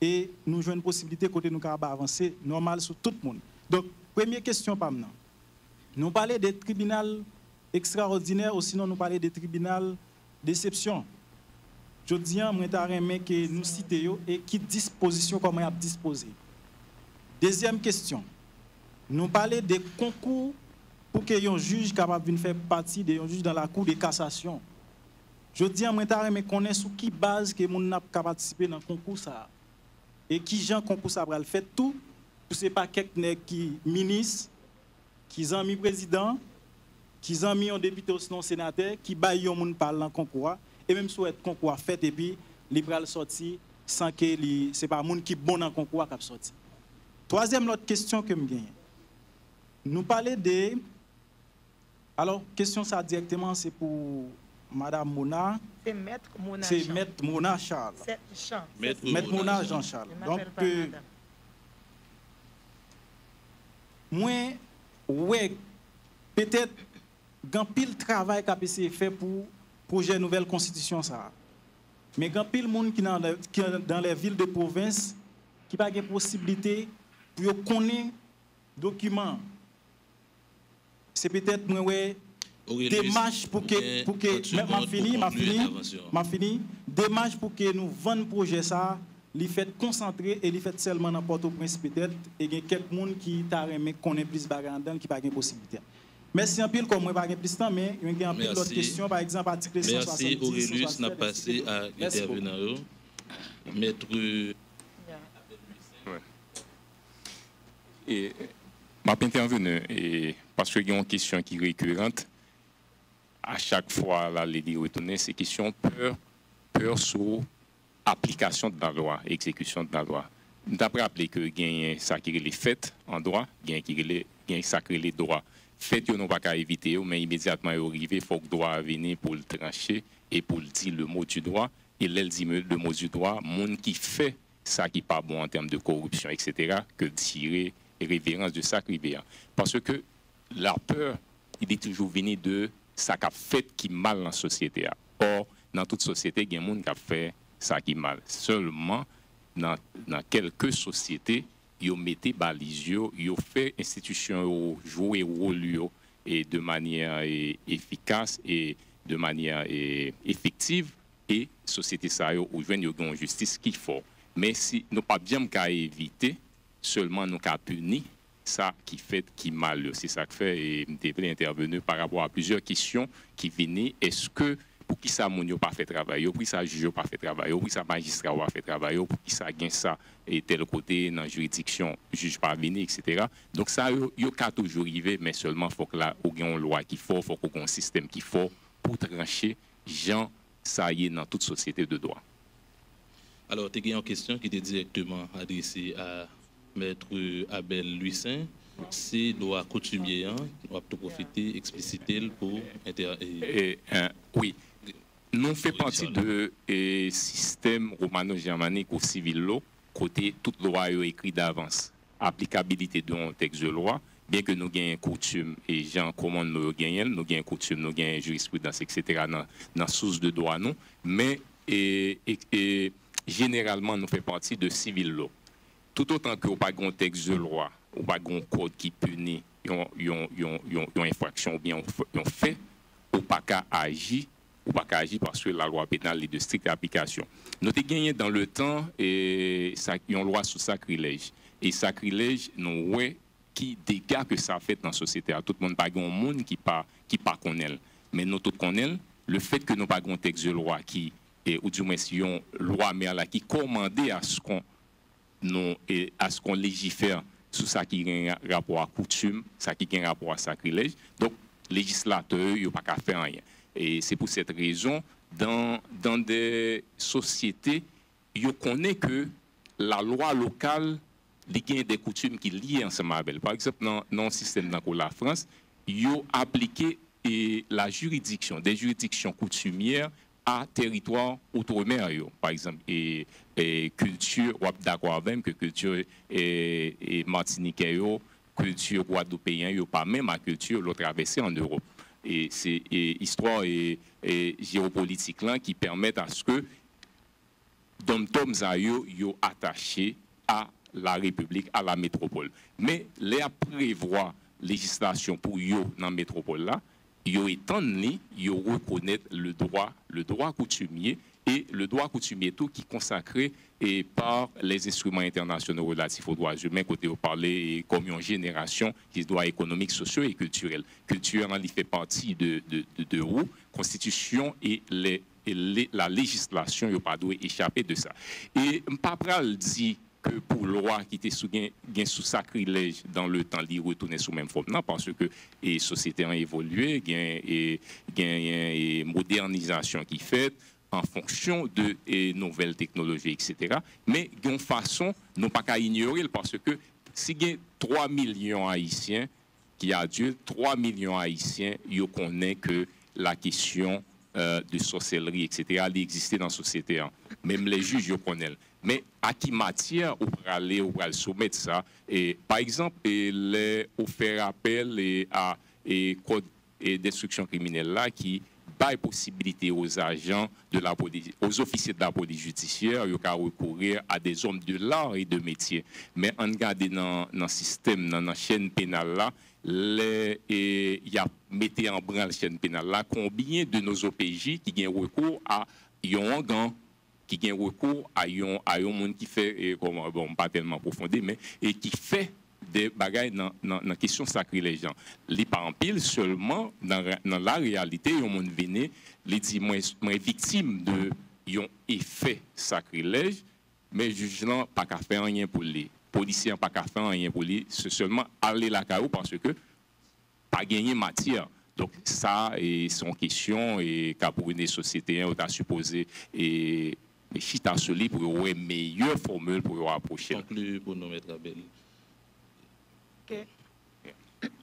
et nous jouons une possibilité côté nous capable avancer normal sur tout le monde. Donc première question pas maintenant. Nous parlons des tribunaux extraordinaires ou sinon nous parlons des tribunaux d'exception. Je dis à moi que nous citons et qui disposition comment il a disposé. Deuxième question. Nous parlons des concours pour que un juge capable de faire partie d'un juge dans la cour de cassation. Je dis à moi que connaît sous qui base que mon n'a pas participé dans le concours ça. Et qui gens concours ça va le faire tout pour c'est pas quelqu'un qui ministre, qui amis président, qui amis un député ou sinon sénateur qui baille un monde parle dans concours et même souhaite concours fait et puis libéral sorti sans que c'est pas monde qui bon dans concours qui a sorti. Troisième autre question que me gagne. Nous parler de alors question ça directement c'est pour Madame Mona. C'est Maître Mona. C'est Maître Mona Charles. Maître Mona Jean-Charles. Donc moi ouais peut-être grand pile travail qu'a essayé fait pour projet nouvelle constitution ça. Mais grand pile monde qui dans les villes de province qui pas de possibilité pour connaître documents. C'est peut-être moi ouais démarche pour que m'a fini démarche pour que nous vendons projet ça li fait concentré et li fait seulement dans Port-au-Prince peut-être et il y a quelques monde qui t'a remis connaît plus bagarre qui pas de possibilité. Merci un pile comme moi pas plus temps mais il y a un pile d'autres questions par exemple article 170. Merci Aurelius n'a passé à intervenant. Maître et m'a intervenu et parce qu'il y a une question qui est récurrente à chaque fois là les retourner ces questions peur sur application de la loi, exécution de la loi. Nous avons rappelé que il y a ça qui est les faits en droit, il y a ça qui est les droits. Fait nous pas qu'à éviter mais immédiatement arrivé faut que droit venir pour le trancher et pour le dire le mot du droit et l'elle dit le mot du droit monde qui fait ça qui pas bon en termes de corruption etc. que tirer révérence de ça qui bien parce que la peur il est toujours venu de ça qui a fait qui mal dans la société. Or dans toute société il y a monde qui a fait ça qui mal seulement dans quelques sociétés ils mettaient balises, ils ont fait institution jouer rôle et de manière efficace et de manière effective et société ça yo joindre une justice qu'il faut. Mais si nous pas bien qu'à éviter seulement nous qu'à punir ça qui fait qui mal, c'est ça que fait et m'était intervenu par rapport à plusieurs questions qui venaient est-ce que pour qui ça moun yo pas fait travail, pour qui ça juge pas fait travail, pour qui ça magistrat pas fait travail, pour qui ça gain ça et tel côté dans juridiction juge pas venir etc. Donc ça yo ka toujours arriver mais seulement faut que là ou gain une loi qu'il faut qu'on ait un système qu'il faut pour trancher gens ça y est dans toute société de droit. Alors tu as une question qui était directement adressée à Maître Abel Lucin. C'est loi coutumier, on va profiter, expliciter pour oui. Nous faisons partie de système romano-germanique ou civil law, côté toute loi écrite d'avance. Applicabilité d'un texte de loi, bien que nous ayons coutume et gens comment nous gagnons coutume, nous gagnons jurisprudence, etc. dans source de droit, non. Mais généralement, nous faisons partie de civil law. Tout autant que nous n'avons pas un texte de loi, ou pas un code qui punit une infraction ou bien un fait, ou pas qu'à agir, parce que la loi pénale est de stricte application. Nous avons gagné dans le temps une loi sur sacrilège. Et sacrilège, nous voyons qui dégâts que ça fait dans la société. Tout le monde pas un monde qui pas connaît. Mais nous tous connaissons le fait que nous pas un texte de loi qui ou du moins une loi mais qui commandait à ce qu'on légifère sur ça qui a un rapport à coutume, ça qui a un rapport à sacrilège. Donc, législateur, il n'y a pas qu'à faire rien. Et c'est pour cette raison, dans des sociétés, il connaît que la loi locale, il y a des coutumes qui lient ensemble avec. Par exemple, dans le système de la France, il a appliqué la juridiction, des juridictions coutumières à territoire outre-mer, par exemple, et culture, ou d'accord avec que culture martiniquaise, culture guadeloupéenne, pas même à culture l'autre traversée en Europe. c'est histoire et géopolitique là qui permettent à ce que dom-tom yo attaché à la République, à la métropole. Mais les prévoit législation pour yo dans la métropole là, yo étendent, yo reconnaître le droit coutumier et le droit coutumier tout qui est consacré et par les instruments internationaux relatifs aux droits humains, côté vous parlez comme une génération qui doit économique, sociaux et culturel. Culture, il fait partie de où constitution et la législation, il pas doit échapper de ça. Et Papral dit que pour loi qui était sous sacrilège dans le temps, il retourner sous même forme, non, parce que les sociétés ont évolué, il y a une modernisation qui fait en fonction de nouvelles technologies, etc. Mais il y a une façon, non pas qu'à ignorer, parce que si il y a 3 millions haïtiens qui adultes, 3 millions haïtiens, ils connaissent que la question de sorcellerie, etc., elle existe dans la société. Hein. Même les juges, ils connaissent. Mais à qui matière on peut aller, on peut soumettre ça? Et, par exemple, on fait appel à code d'instruction criminelle là qui bail possibilité aux agents de la police, aux officiers de la police judiciaire, ils peuvent recourir à des hommes de l'art et de métier. Mais en regardant dans le système, dans la chaîne pénale là, il y a mis en branle la chaîne pénale là, combien de nos OPJ qui ont recours à un gang, qui ont recours à un monde qui fait, bon, pas tellement profondé, mais et qui fait des bagailles dans la question sacrilège. Les pas en pile seulement dans la réalité, ils ont venu, les dit moins victime de un effet sacrilège, mais juge n'a pas qu'à faire rien pour les policiers, pas qu'à faire rien pour les, c'est seulement aller la caou parce que pas gagner matière. Donc ça et son question et qu'à pour une société on a supposé et chita soli pour avoir une meilleure formule pour approcher. Conclu pour nous mettre à belle. Okay.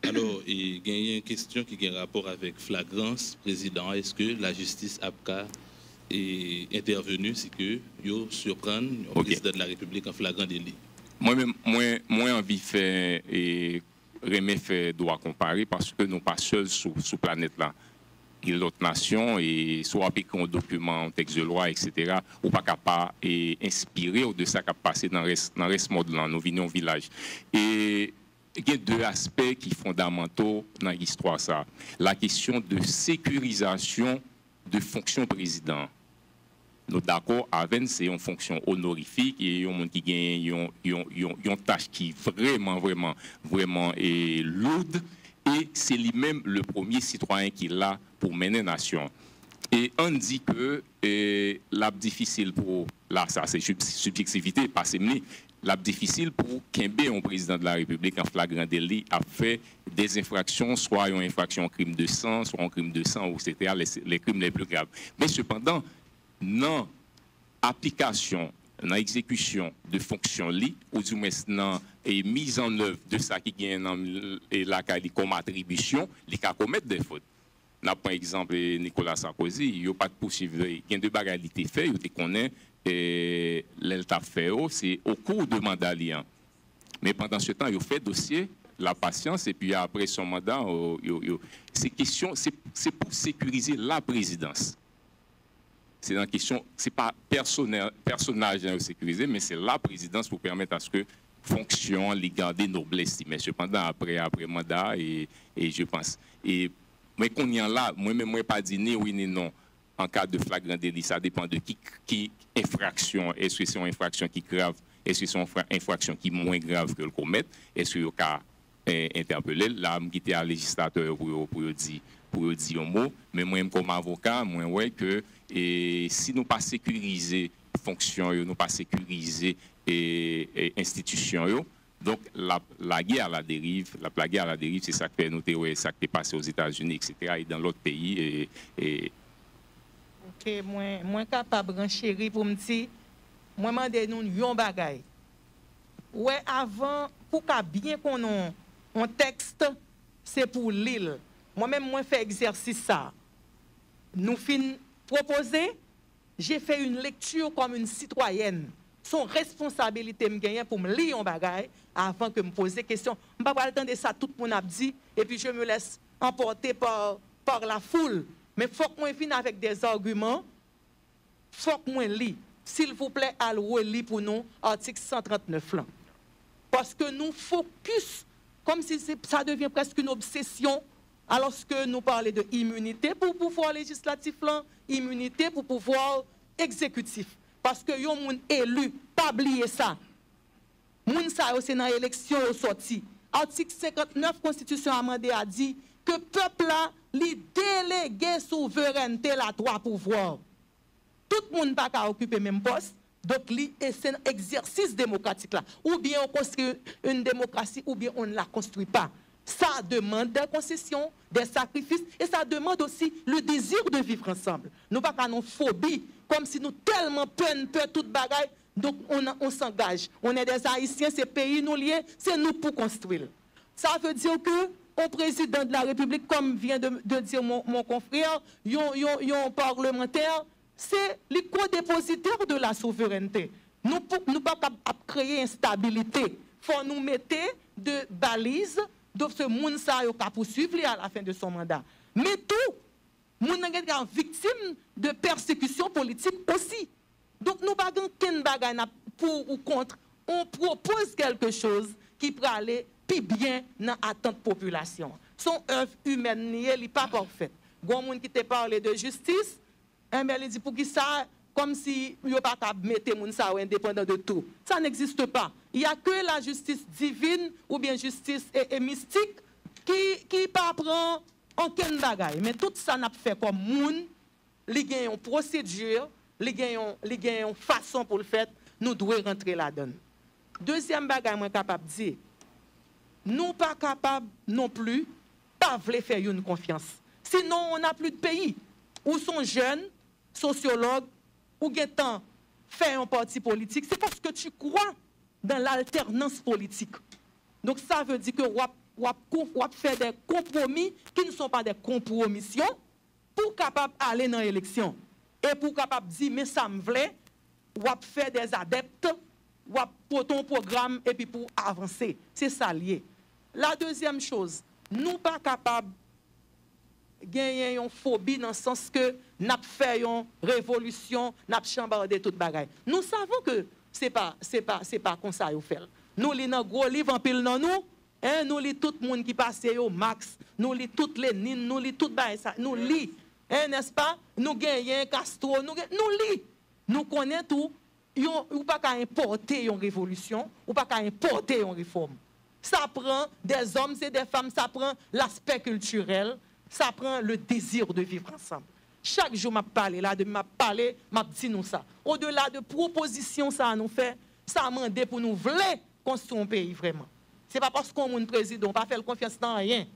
Alors, il y a une question qui a un rapport avec flagrance, président. Est-ce que la justice APCA est intervenue si que vous surprendre le président de la République en flagrant délit? Moi-même, moi envie de faire et remettre fait droit comparer parce que nous pas seuls sur planète là. Il y a d'autres nations et soit appliquer un document, un texte de loi, etc. ou pas capable et inspirer de ça qui a passé dans le reste monde là, nous venons au village. Et il y a deux aspects qui sont fondamentaux dans l'histoire. Ça. La question de sécurisation de fonction président. Nous sommes d'accord avec c'est une fonction honorifique et un monde qui gagne une tâche qui vraiment est lourde et c'est lui-même le premier citoyen qui l'a pour mener la nation. Et on dit que la difficile pour là ça c'est subjectivité pas c'est la difficile pour qu'un président de la République en flagrant délit a fait des infractions, soit une infraction au crime de sang, soit un crime de sang, etc., les crimes les plus graves. Mais cependant, dans l'application, dans l'exécution de fonctions li, ou du moins dans la mise en œuvre de ça qui gagne comme attribution, il a commettre des fautes. Par exemple, Nicolas Sarkozy, il n'y a pas de poursuivre. Il y a deux bagalités faites, il connaît. Et l'État fait, c'est au cours de mandat liant. Mais pendant ce temps, il fait dossier, la patience, et puis après son mandat, c'est pour sécuriser la présidence. C'est une question, c'est pas personnage à sécuriser, mais c'est la présidence pour permettre à ce que fonction, les garder noblesse. Mais cependant, après mandat, et je pense. Et mais qu'on y en là, moi-même, pas dit ni oui ni non. En cas de flagrant délit, ça dépend de qui infraction. Est-ce que c'est une infraction qui est grave? Est-ce que c'est une infraction qui est moins grave que le commettre? Est-ce qu'il y a interpellé? Là, je suis à législateur pour dire un mot. Mais moi, comme avocat, moi, ouais que si nous pas sécuriser fonction, nous pas sécuriser institution, donc la guerre à la dérive, c'est ça que nous ça qui est passé aux États-Unis, etc. et dans l'autre pays. Ok, moi capable de chéri pour me dire, moi demande nous yon bagay. Ouais, avant pour qu'a bien qu'on un texte, c'est pour l'île. Moi-même moi fait exercice ça. Nous fin proposer, j'ai fait une lecture comme une citoyenne. Son responsabilité me gagner pour me lire un bagay avant que me poser question. Je ne vais pas attendre ça tout le monde a dit et puis je me laisse emporter par par la foule. Mais il faut qu'on vienne avec des arguments. Il faut qu'on lit. S'il vous plaît, à relire pour nous article 139 là. Parce que nous focus, comme si ça devient presque une obsession, alors que nous parlons de immunité pour pouvoir législatif là, immunité pour pouvoir exécutif. Parce que yon moun élu, pas oublier ça. Moun sa yo c'est dans l'élection au sorti. Article 59 Constitution amendée a dit que peuple là li délégué souveraineté la droit pouvoir. Tout le monde n'a pas occuper même poste, donc c'est un exercice démocratique là. Ou bien on construit une démocratie, ou bien on ne la construit pas. Ça demande des concessions, des sacrifices, et ça demande aussi le désir de vivre ensemble. Nous pas qu'à nos phobies, comme si nous tellement peur toute bagaille, donc on s'engage. On est des Haïtiens, ces pays nous liés, c'est nous pour construire. Ça veut dire que au président de la République, comme vient de dire mon confrère, yon parlementaire, c'est le co-dépositaire de la souveraineté. Nous ne pouvons pas créer instabilité. Il faut nous mettre de balises, de ce monde qui poursuivre à la fin de son mandat. Mais tout, nous sommes victimes de persécution politique aussi. Donc nous ne pouvons pas faire pour ou contre. On propose quelque chose qui peut aller plus bien dans l'attente de la population. Son œuvre humaine n'est pas parfaite. Il y a des gens qui te parlent de justice. Il dit pour qui ça, comme si il n'y a pas qu'à mettre les gens indépendants de tout. Ça n'existe pas. Il n'y a que la justice divine ou bien justice et mystique qui pas prend aucun bagaille. Mais tout ça n'a pas fait comme moun, il y a une procédure, il y a une façon pour le faire, nous devons rentrer là-dedans. Deuxième bagaille, moi capable de dire, nous pas capables non plus, pas vouloir faire une confiance. Sinon, on n'a plus de pays. Où sont jeunes, sociologues, ou temps faire un parti politique, c'est parce que tu crois dans l'alternance politique. Donc ça veut dire que on fait des compromis qui ne sont pas des compromissions pour capable aller dans l'élection. Et pour capable dire, mais ça me plaît, on fait des adeptes, on pour ton programme et puis pour avancer. C'est ça lié. La deuxième chose, nous pas capables gagner une phobie dans le sens que nous fait une révolution, nous chambardé toute bagaille. Nous savons que c'est pas comme ça qu'on fait. Nous lisons un gros livre en pile dans nous, hein, nous lisons tout le monde qui passe au Max, nous lisons toutes les Nines, nous lisons tout ça, nous lisons, hein, n'est-ce pas? Nous gagnons Castro, nous lisons, nous connaissons tout. Ou pas qu'à importer une révolution, ou pas qu'à importer une réforme. Ça prend des hommes et des femmes, ça prend l'aspect culturel, ça prend le désir de vivre ensemble. Chaque jour, je parle là, je parle, je dis nous ça. Au-delà de propositions, ça nous fait, ça m'a demandé pour nous vouloir construire un pays vraiment. Ce n'est pas parce qu'on est un président, pas faire confiance dans rien.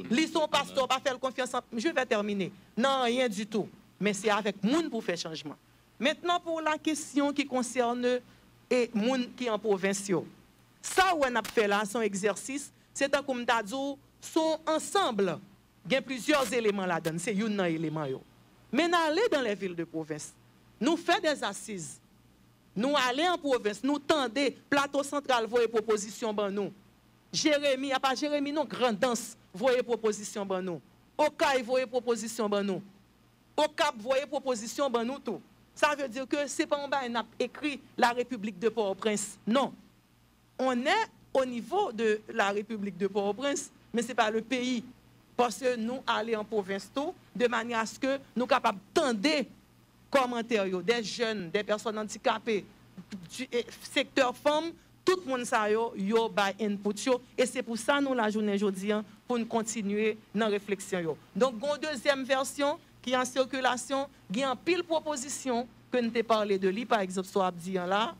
Ils sont pasteurs, pas faire confiance en... Je vais terminer. Non, rien du tout. Mais c'est avec moun pour faire changement. Maintenant, pour la question qui concerne les gens qui sont en province, ça, on a fait là, son exercice, c'est comme tu as dit, sont ensemble. Il y a plusieurs éléments là-dedans, c'est un élément. Mais nous allons dans les villes de province, nous faisons des assises, nous allons en province, nous tendons, plateau central, voyez proposition ban nous. Jérémy, pas Jérémy, non, Grand Danse, voyez proposition ban nous. Okaï, voyez proposition ban nous. Au Cap, voyez proposition ban nous tout. Ça veut dire que ce n'est pas en bas, on a écrit la République de Port-au-Prince. Non. On est au niveau de la République de Port-au-Prince, mais ce n'est pas le pays. Parce que nous allons en province tout, de manière à ce que nous sommes capables d'entendre commentaires des jeunes, des personnes handicapées, du secteur femmes, tout le monde ça yo by input yo, et c'est pour ça nous la journée aujourd'hui pour nous continuer dans la réflexion. Donc, une deuxième version qui est en circulation, il y a une pile proposition que nous avons parlé de lui, par exemple, sur Abdian là.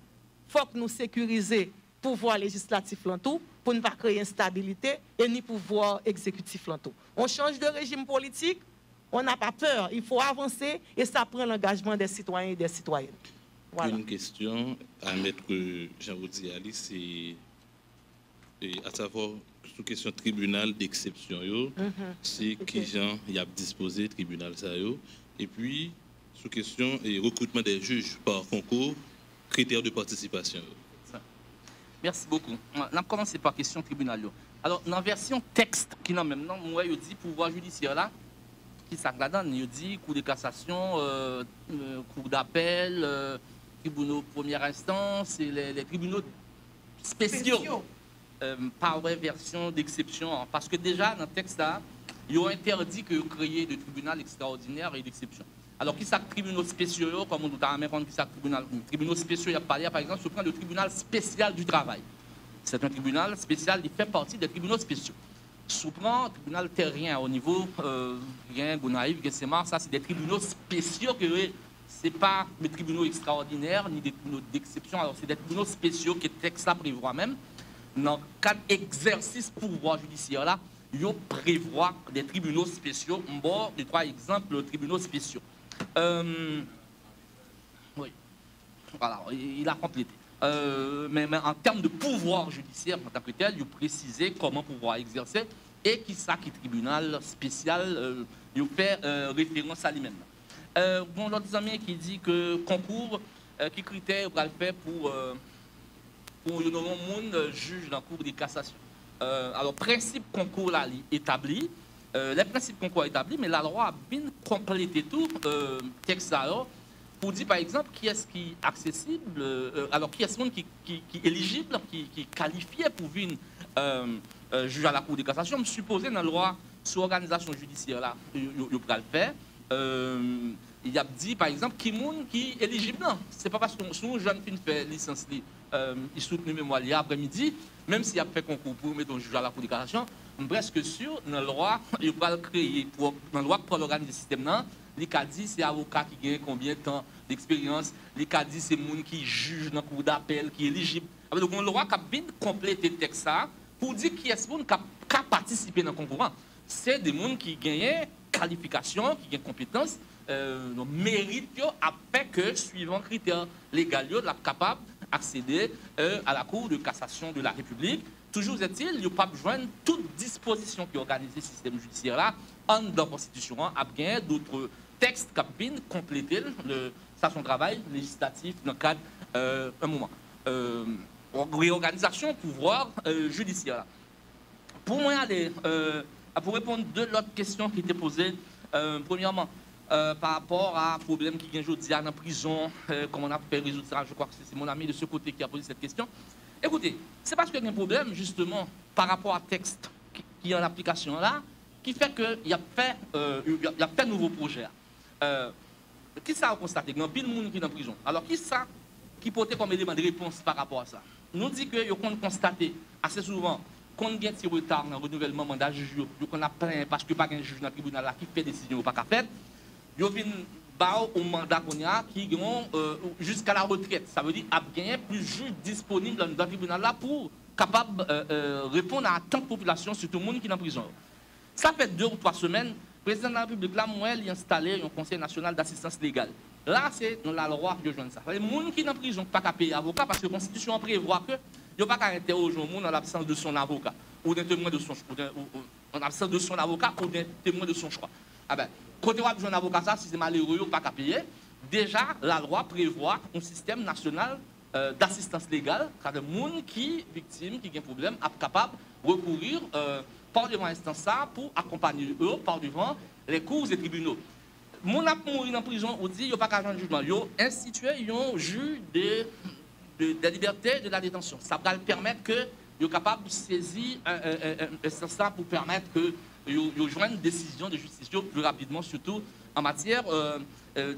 Il faut que nous sécurisions le pouvoir législatif l'entour pour ne pas créer instabilité et ni pouvoir exécutif l'entour. On change de régime politique, on n'a pas peur, il faut avancer et ça prend l'engagement des citoyens et des citoyennes. Voilà. Une question à Maître Jean-Rodi Ali, c'est à savoir sous question tribunal d'exception, c'est qui gens y a disposé tribunal ça et puis sous question et recrutement des juges par concours, critères de participation. Merci beaucoup. On a commencé par question tribunal. Alors dans la version texte qui n'a même non moi dit pouvoir judiciaire là, qui ça la donne? Il dit cour de cassation, cour d'appel, tribunaux première instance et les tribunaux spéciaux. Par version d'exception. Parce que déjà, dans le texte là, ils ont interdit que créer des tribunaux extraordinaires et d'exception. Alors, qui sont les tribunaux spéciaux, comme on a même qui sont les tribunaux spéciaux, il y a parlé, par exemple, je prends le tribunal spécial du travail. C'est un tribunal spécial qui fait partie des tribunaux spéciaux. Si on prend le tribunal terrien au niveau rien, Gonaïve, Gessemar, ça c'est des tribunaux spéciaux que ce n'est pas des tribunaux extraordinaires ni des tribunaux d'exception. Alors, c'est des tribunaux spéciaux que le texte là prévoit même. Dans le cadre d'exercice pouvoir judiciaire là, ils prévoient des tribunaux spéciaux. Bon, les 3 exemples de tribunaux spéciaux. Oui, voilà, il a complété. Mais en termes de pouvoir judiciaire, en tant que tel, il précisé comment pouvoir exercer et qui ça qui tribunal spécial, il fait référence à lui-même. Bon, l'autre ami qui dit que concours, qui critère va le faire pour le monde juge dans la cour de cassation. Alors, principe concours là établi. Les principes concours établis, mais la loi a bien complété tout texte là pour dire par exemple qui est-ce qui est accessible, alors qui est-ce qui est éligible, qui est qualifié pour venir juger à la cour de cassation. Je suppose dans la loi sur l'organisation judiciaire là, il va le faire. Il a dit par exemple qui est éligible. Non, c'est pas parce que si un jeune fille fait licence, il soutient mémoire après-midi, même s'il a fait concours pour mettre un juge à la cour de cassation. Je suis presque sûr, dans la loi, il va créer, dans la loi pour l'organiser le système, il a dit c'est avocat qui gagne combien de temps d'expérience, il a dit c'est monde qui juge dans la cour d'appel, qui est éligible. Donc, la loi a bien complété le texte pour dire qui est ce monde qui a participé dans le concours. C'est des gens qui gagnent qualification, qui gagnent compétences, mérite, après que, suivant les critères légaux, ils sont capables d'accéder à la Cour de cassation de la République. Toujours est-il, il n'y a pas besoin de toute disposition qui organise le système judiciaire là, en dans la Constitution, a bien d'autres textes qui viennent compléter son travail législatif dans le cadre un moment. Réorganisation pouvoir judiciaire. Là. Pour moi, pour répondre à l'autre question qui était posée, premièrement, par rapport à un problème qui vient aujourd'hui dans la prison, comment on a fait résoudre ça, je crois que c'est mon ami de ce côté qui a posé cette question. Écoutez, c'est parce qu'il y a un problème, justement, par rapport à texte qui est en application là, qui fait qu'il y a fait un nouveau projet. Qui ça a constaté? Il y a pile de monde qui est dans la prison. Alors, qui ça qui peut être comme élément de réponse par rapport à ça? Nous dit que nous avons constaté assez souvent qu'on a un petit retard dans le renouvellement mandat de juge, qu'on a plein parce que pas un juge dans le tribunal là qui fait décision ou pas qu'à faire. Nous avons au mandat qu'on a qui vont jusqu'à la retraite. Ça veut dire qu'il y a plus de juges disponibles dans le tribunal là pour capable répondre à tant de population, surtout le monde qui est en prison. Ça fait 2 ou 3 semaines, le président de la République là, moi, il a installé un conseil national d'assistance légale. Là, c'est dans la loi de joindre ça. Les gens qui sont en prison ne peuvent pas payer avocat parce que la Constitution prévoit que il ne peut pas interroger le monde en l'absence de son avocat ou d'un témoin de son en l'absence de son avocat ou d'un témoin de son choix. Ah ben, quand on a besoin d'un avocat, ça, si c'est malheureux, on ne peut pas payer. Déjà, la loi prévoit un système national d'assistance légale, car les gens qui victimes, qui ont un problème, sont capables de recourir par devant l'instance pour accompagner eux par devant les cours et tribunaux. Les gens qui mourent en prison, on dit qu'il n'y a pas qu'à un jugement. Ils ont institué un juge de liberté de la détention. Ça va permettre que ils sont capables de saisir ça pour permettre que ils joignent une décision de justice plus rapidement, surtout en matière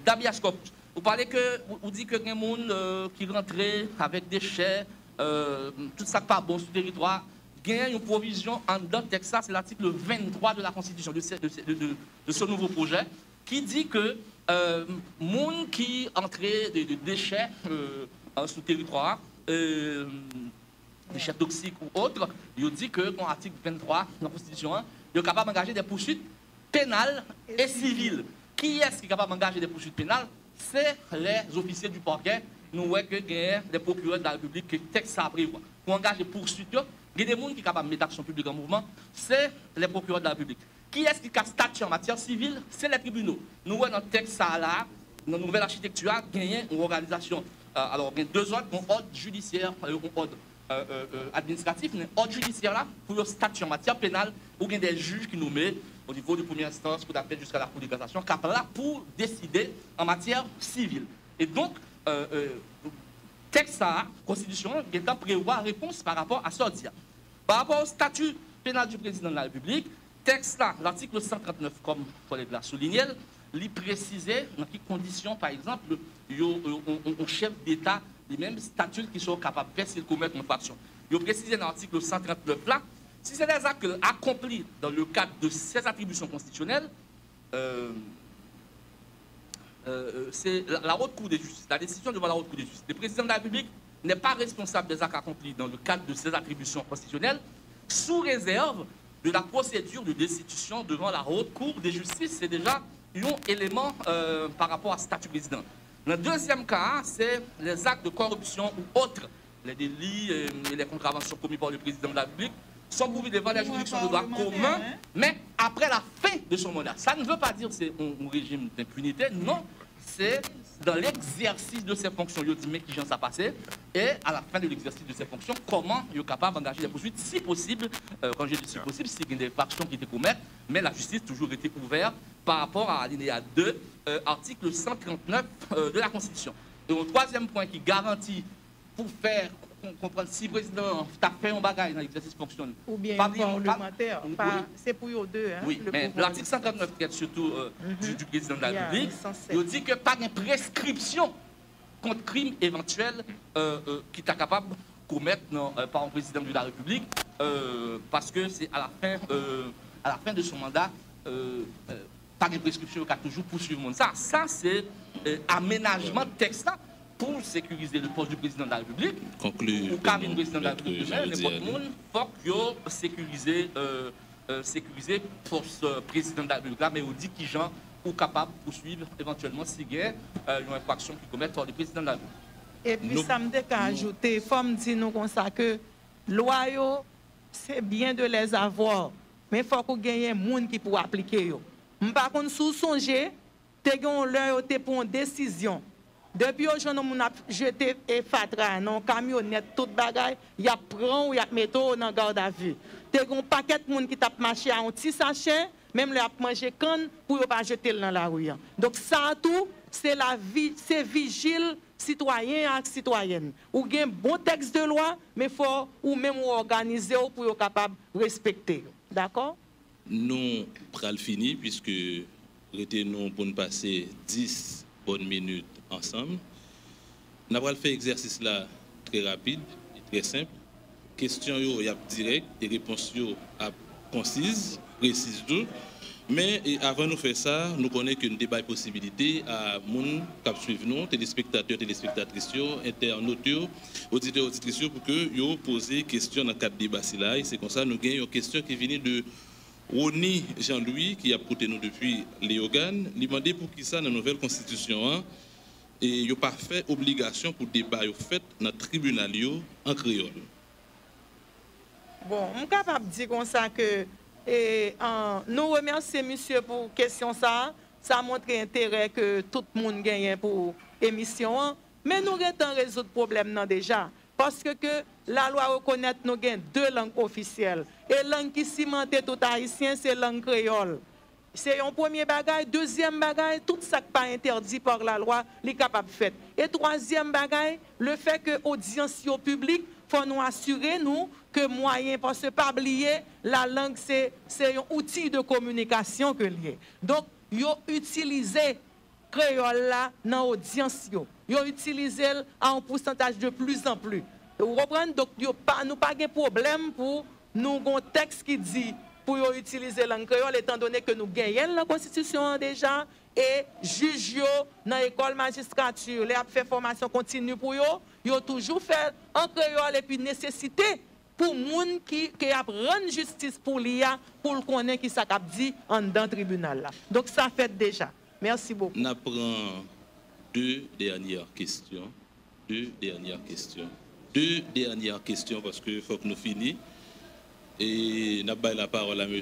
d'habeas corpus. Vous parlez que, vous dites que y a des gens qui rentrent avec des chais, tout ça pas bon sur le territoire. Il y a une provision en dans le texte, c'est l'article 23 de la Constitution, de ce nouveau projet, qui dit que les gens qui entrent des déchets sur le territoire, des déchets toxiques ou autres, il dit que dans l'article 23 de la Constitution, il est capable d'engager des poursuites pénales et civiles. Qui est-ce qui est capable d'engager des poursuites pénales? C'est les officiers du parquet. Nous voyons que il y a des procureurs de la République qui texte ça prévoit. Pour engager des poursuites, il y a des gens qui sont capables de mettre l'action publique en mouvement, c'est les procureurs de la République. Qui est-ce qui a statut en matière civile? C'est les tribunaux. Nous voyons dans le texte ça là, dans la nouvelle architecture, il y a une organisation. Alors, il y a 2 ordres, un ordre judiciaire, un ordre administratif, mais ordre judiciaire là, pour le statut en matière pénale, où il y a des juges qui nous mettent au niveau de première instance, Cour d'appel jusqu'à la Cour de cassation, qui est là pour décider en matière civile. Et donc, texte à Constitution, qui prévoit réponse par rapport à ça. Par rapport au statut pénal du président de la République, texte là, l'article 139, comme le collègue l'a souligné, il précisait dans quelles conditions, par exemple, un chef d'État, les mêmes statuts qui sont capables de faire s'il commet une infraction. Il précisé dans l'article 139 là, si c'est des actes accomplis dans le cadre de ses attributions constitutionnelles, c'est la haute cour de justice, la décision devant la haute cour de justice. Le président de la République n'est pas responsable des actes accomplis dans le cadre de ses attributions constitutionnelles, sous réserve de la procédure de destitution devant la haute cour de justice. C'est déjà un élément par rapport à ce statut président. Le deuxième cas, c'est les actes de corruption ou autres, les délits et les contraventions commis par le président de la République sont pourvus devant la juridiction de droit commun, mais après la fin de son mandat. Ça ne veut pas dire que c'est un régime d'impunité, non, c'est dans l'exercice de ses fonctions. Il dit mais qui j'en ça passé, et à la fin de l'exercice de ses fonctions, comment il est capable d'engager des poursuites, si possible, quand je dis si possible, s'il y a des infractions qui étaient commises, mais la justice a toujours été ouverte par rapport à l'alinéa 2, article 139 de la Constitution. Et au troisième point qui garantit pour faire comprendre si le président a fait un bagage dans l'exercice fonctionnel. Ou bien parlementaire. C'est pour eux deux. Hein, oui, mais l'article 139 traite surtout du président de la République. Il dit que pas de prescription contre crime éventuel qui est capable de commettre par un président de la République parce que c'est à la fin de son mandat pas de prescription qui a toujours poursuivi le monde. Ça c'est aménagement de texte là pour sécuriser le poste du président de la République. Conclu. Ou car le président de la République, n'importe monde, il faut sécuriser le poste président de la République là, mais on dit qui gens ou capable de poursuivre éventuellement s'il y a une infraction qui commet par le président de la République. Et puis ça me dit qu'à ajouter, il faut me dire nous comme ça que loyaux, c'est bien de les avoir, mais il faut qu'on gagne un monde qui pour appliquer. Par contre, sous songer, tu as l'heure pour une décision. Depuis aujourd'hui, on a jeté et fatra dans camionnette, toute bagaille, il y a prend ou il y a métaux dans garde à vue. Tu as un paquet de monde qui t'a marché à un petit sachet, même le a mangé canne pour ne pas jeter dans la rue. Donc ça tout, c'est la vie, c'est vigile citoyen et citoyenne. Ou bien un bon texte de loi, mais il faut ou même organiser pour être capable de respecter. D'accord? Nous pral fini puisque retenons pour nous passer 10 bonnes minutes ensemble. Nous allons faire exercice là très rapide et très simple. Question yo y a direct et réponse yo a concise, précise tout. Mais avant de faire ça, nous connaissons qu'une débat possibilité à moun qui suivent nous, téléspectateurs, téléspectatrices, internautes, auditeurs, auditrices, pour que yo poser question dans le cadre de débat là. Et c'est comme ça nous gagnons une question qui vient de Rony Jean-Louis qui a porté nous depuis Léogane. Il demandé pour qui ça dans la nouvelle constitution hein, et il n'y a pas fait obligation pour débat fait dans le tribunal en créole. Bon, je suis capable de dire comme ça que nous remercions monsieur pour question ça. Ça montre l'intérêt que tout le monde gagne pour l'émission. Mais nous avons résoudre le problème déjà. Parce que la loi reconnaît que nous avons 2 langues officielles. Et la langue qui cimente tout haïtien, c'est la langue créole. C'est un premier bagage. Deuxième bagage, tout ça qui n'est pas interdit par la loi, est capable de faire. Et troisième bagage, le fait que l'audience publique, il faut nous assurer nous, que moyen, parce que pas oublier, la langue, c'est un outil de communication que lié. Donc, ils ont utilisé créole là dans l'audience. Ils ont utilisé à un pourcentage de plus en plus. Vous comprenez? Donc, nous n'avons pas de problème pour nous un texte qui dit pour utiliser la langue créole, étant donné que nous gagnons la Constitution déjà, et juges dans l'école magistrature, les fait formation continue pour eux, ils ont toujours fait en créole et puis nécessité pour les gens qui a rendre justice pour l'IA, pour le connaître qui ça dit en dans le tribunal là. Donc ça fait déjà. Merci beaucoup. On prend 2 dernières questions. 2 dernières questions. 2 dernières questions parce qu'il faut que nous finissions. Et nous avons la parole à M.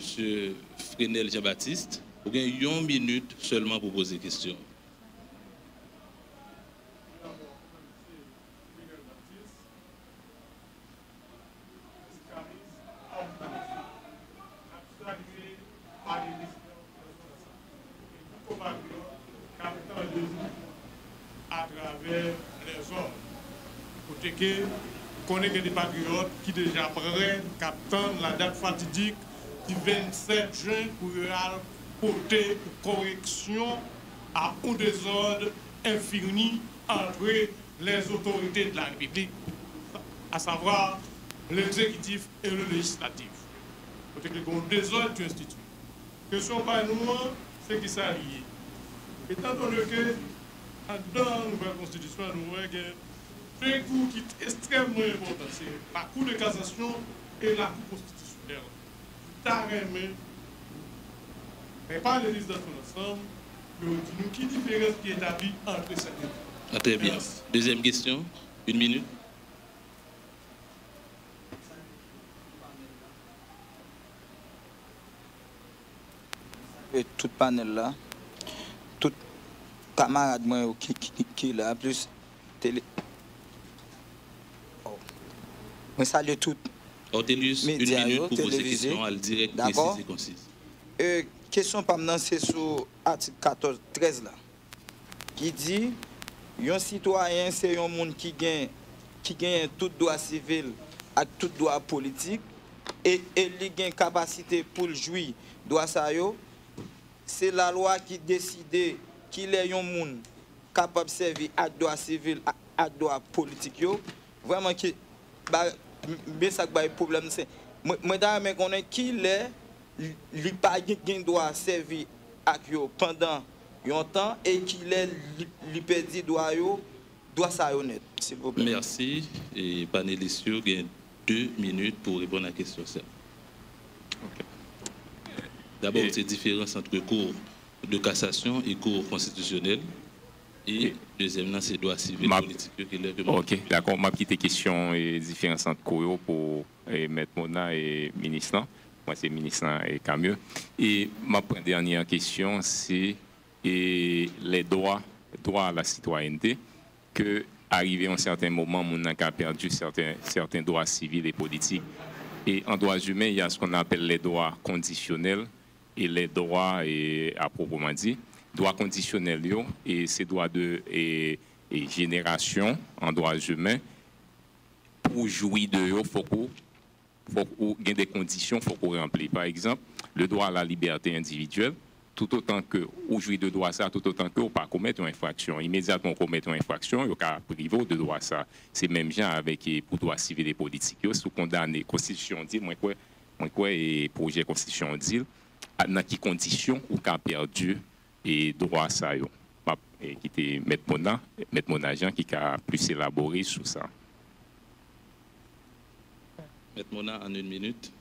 Frenel Jean-Baptiste. Vous avez 1 minute seulement pour poser question. Actualisé par les côté que connaît que des patriotes qui déjà prennent, captant la date fatidique du 27 juin pour porter correction à un désordre infini entre les autorités de la République, à savoir l'exécutif et le législatif. Côté que le désordre du institut. Question par nous, c'est qui ça lié. Étant donné que dans la nouvelle constitution, nous voyons que deux cours qui sont extrêmement importants, c'est la Cour de cassation et la Cour constitutionnelle. Mais pas les listes dans son ensemble, nous qui différence qui est établie entre ces deux. Ah, très bien. Deuxième question, 1 minute. Et tout panel là, tout camarade moi qui là, plus télé. Oh. Moi salue tout. Ortelius, 1 minute pour poser question, elle direct, précise et concise. Question pas maintenant, c'est sur article 14-13 là, qui dit un citoyen c'est un monde qui gagne tout droit civil et tout droit politique et il a une capacité pour jouir droit ça yo. C'est la loi qui décide qu'il est un monde capable de servir à droit civil à droit politique yo. Vraiment qui mais ça que problème c'est moi mais qu'on est qui est il pas gain droit servir à yo pendant un temps et qu'il est li perdit droit ça honnête s'il vous plaît. Merci et panélistes vous avez 2 minutes pour répondre à la question. Okay. D'abord, c'est la différence entre cours de cassation et cours constitutionnel. Et deuxièmement, c'est droit civil politique qui lève. Ok, d'accord. Ma petite question est différence entre cours pour M. Mona et ministre. Moi, c'est ministre et Camieux. Et ma dernière question, c'est les droits à la citoyenneté, que arrivé à un certain moment, on a perdu certains droits civils et politiques. Et en droits humains, il y a ce qu'on appelle les droits conditionnels et les droits à proprement dit. Droits conditionnels, et ces droits de génération en droits humains, pour jouir de eux, il faut qu'il y ait des conditions, il faut qu'on remplisse. Par exemple, le droit à la liberté individuelle, tout autant que vous jouissez de droit ça, tout autant que vous ne pas commettre une infraction. Immédiatement commettre une infraction, vous pouvez priver de droit ça. C'est même genre avec pour droits civils et politiques. Sous condamné, Constitution dit, moi quoi et projet Constitution dit, dans quelles conditions vous avez perdu et droit ça yo. Et qui était mettre mon agent qui a plus élaboré sur ça. Mettre mon en 1 minute.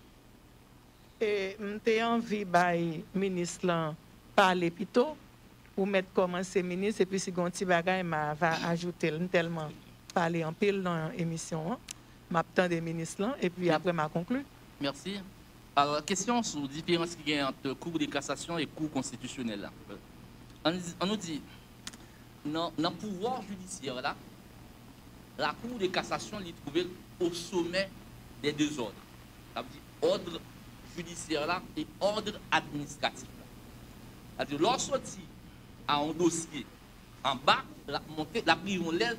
Et j'ai envie de ministre parler plutôt pour mettre commencer ministre et puis si gonti bagay va ajouter tellement parler en pile dans l'émission m'attend des ministres et puis après m'a conclu. Merci. Alors la question sur la différence qu'il y a entre cour de cassation et cour constitutionnelle. On nous dit dans le pouvoir judiciaire là, la cour de cassation est trouvée au sommet des deux ordres. Ça veut dire ordre judiciaire là et ordre administratif. C'est-à-dire, lorsqu'on sortit à un dossier en bas, la montée, la prise en l'air,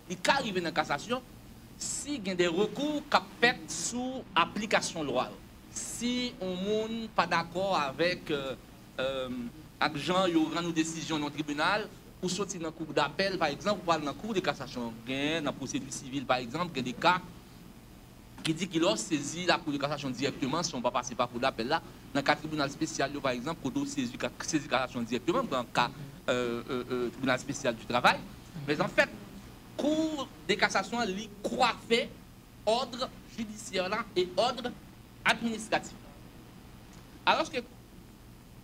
il peut arriver dans la cassation s'il y a des recours qui fait sous application loi. Si on n'est pas d'accord avec gens qui ont une décision dans le tribunal, ou sortir dans la cour d'appel, par exemple, ou dans la cour de cassation, dans la procédure civile, par exemple, il y a des cas qui dit qu'il a saisi la cour de cassation directement, si on ne va pas passer par la cour d'appel là, dans le cas tribunal spécial, par exemple, on doit saisir la cassation directement, dans le cas tribunal spécial du travail. Mais en fait, cour de cassation, il coiffe ordre judiciaire là et ordre administratif. Alors que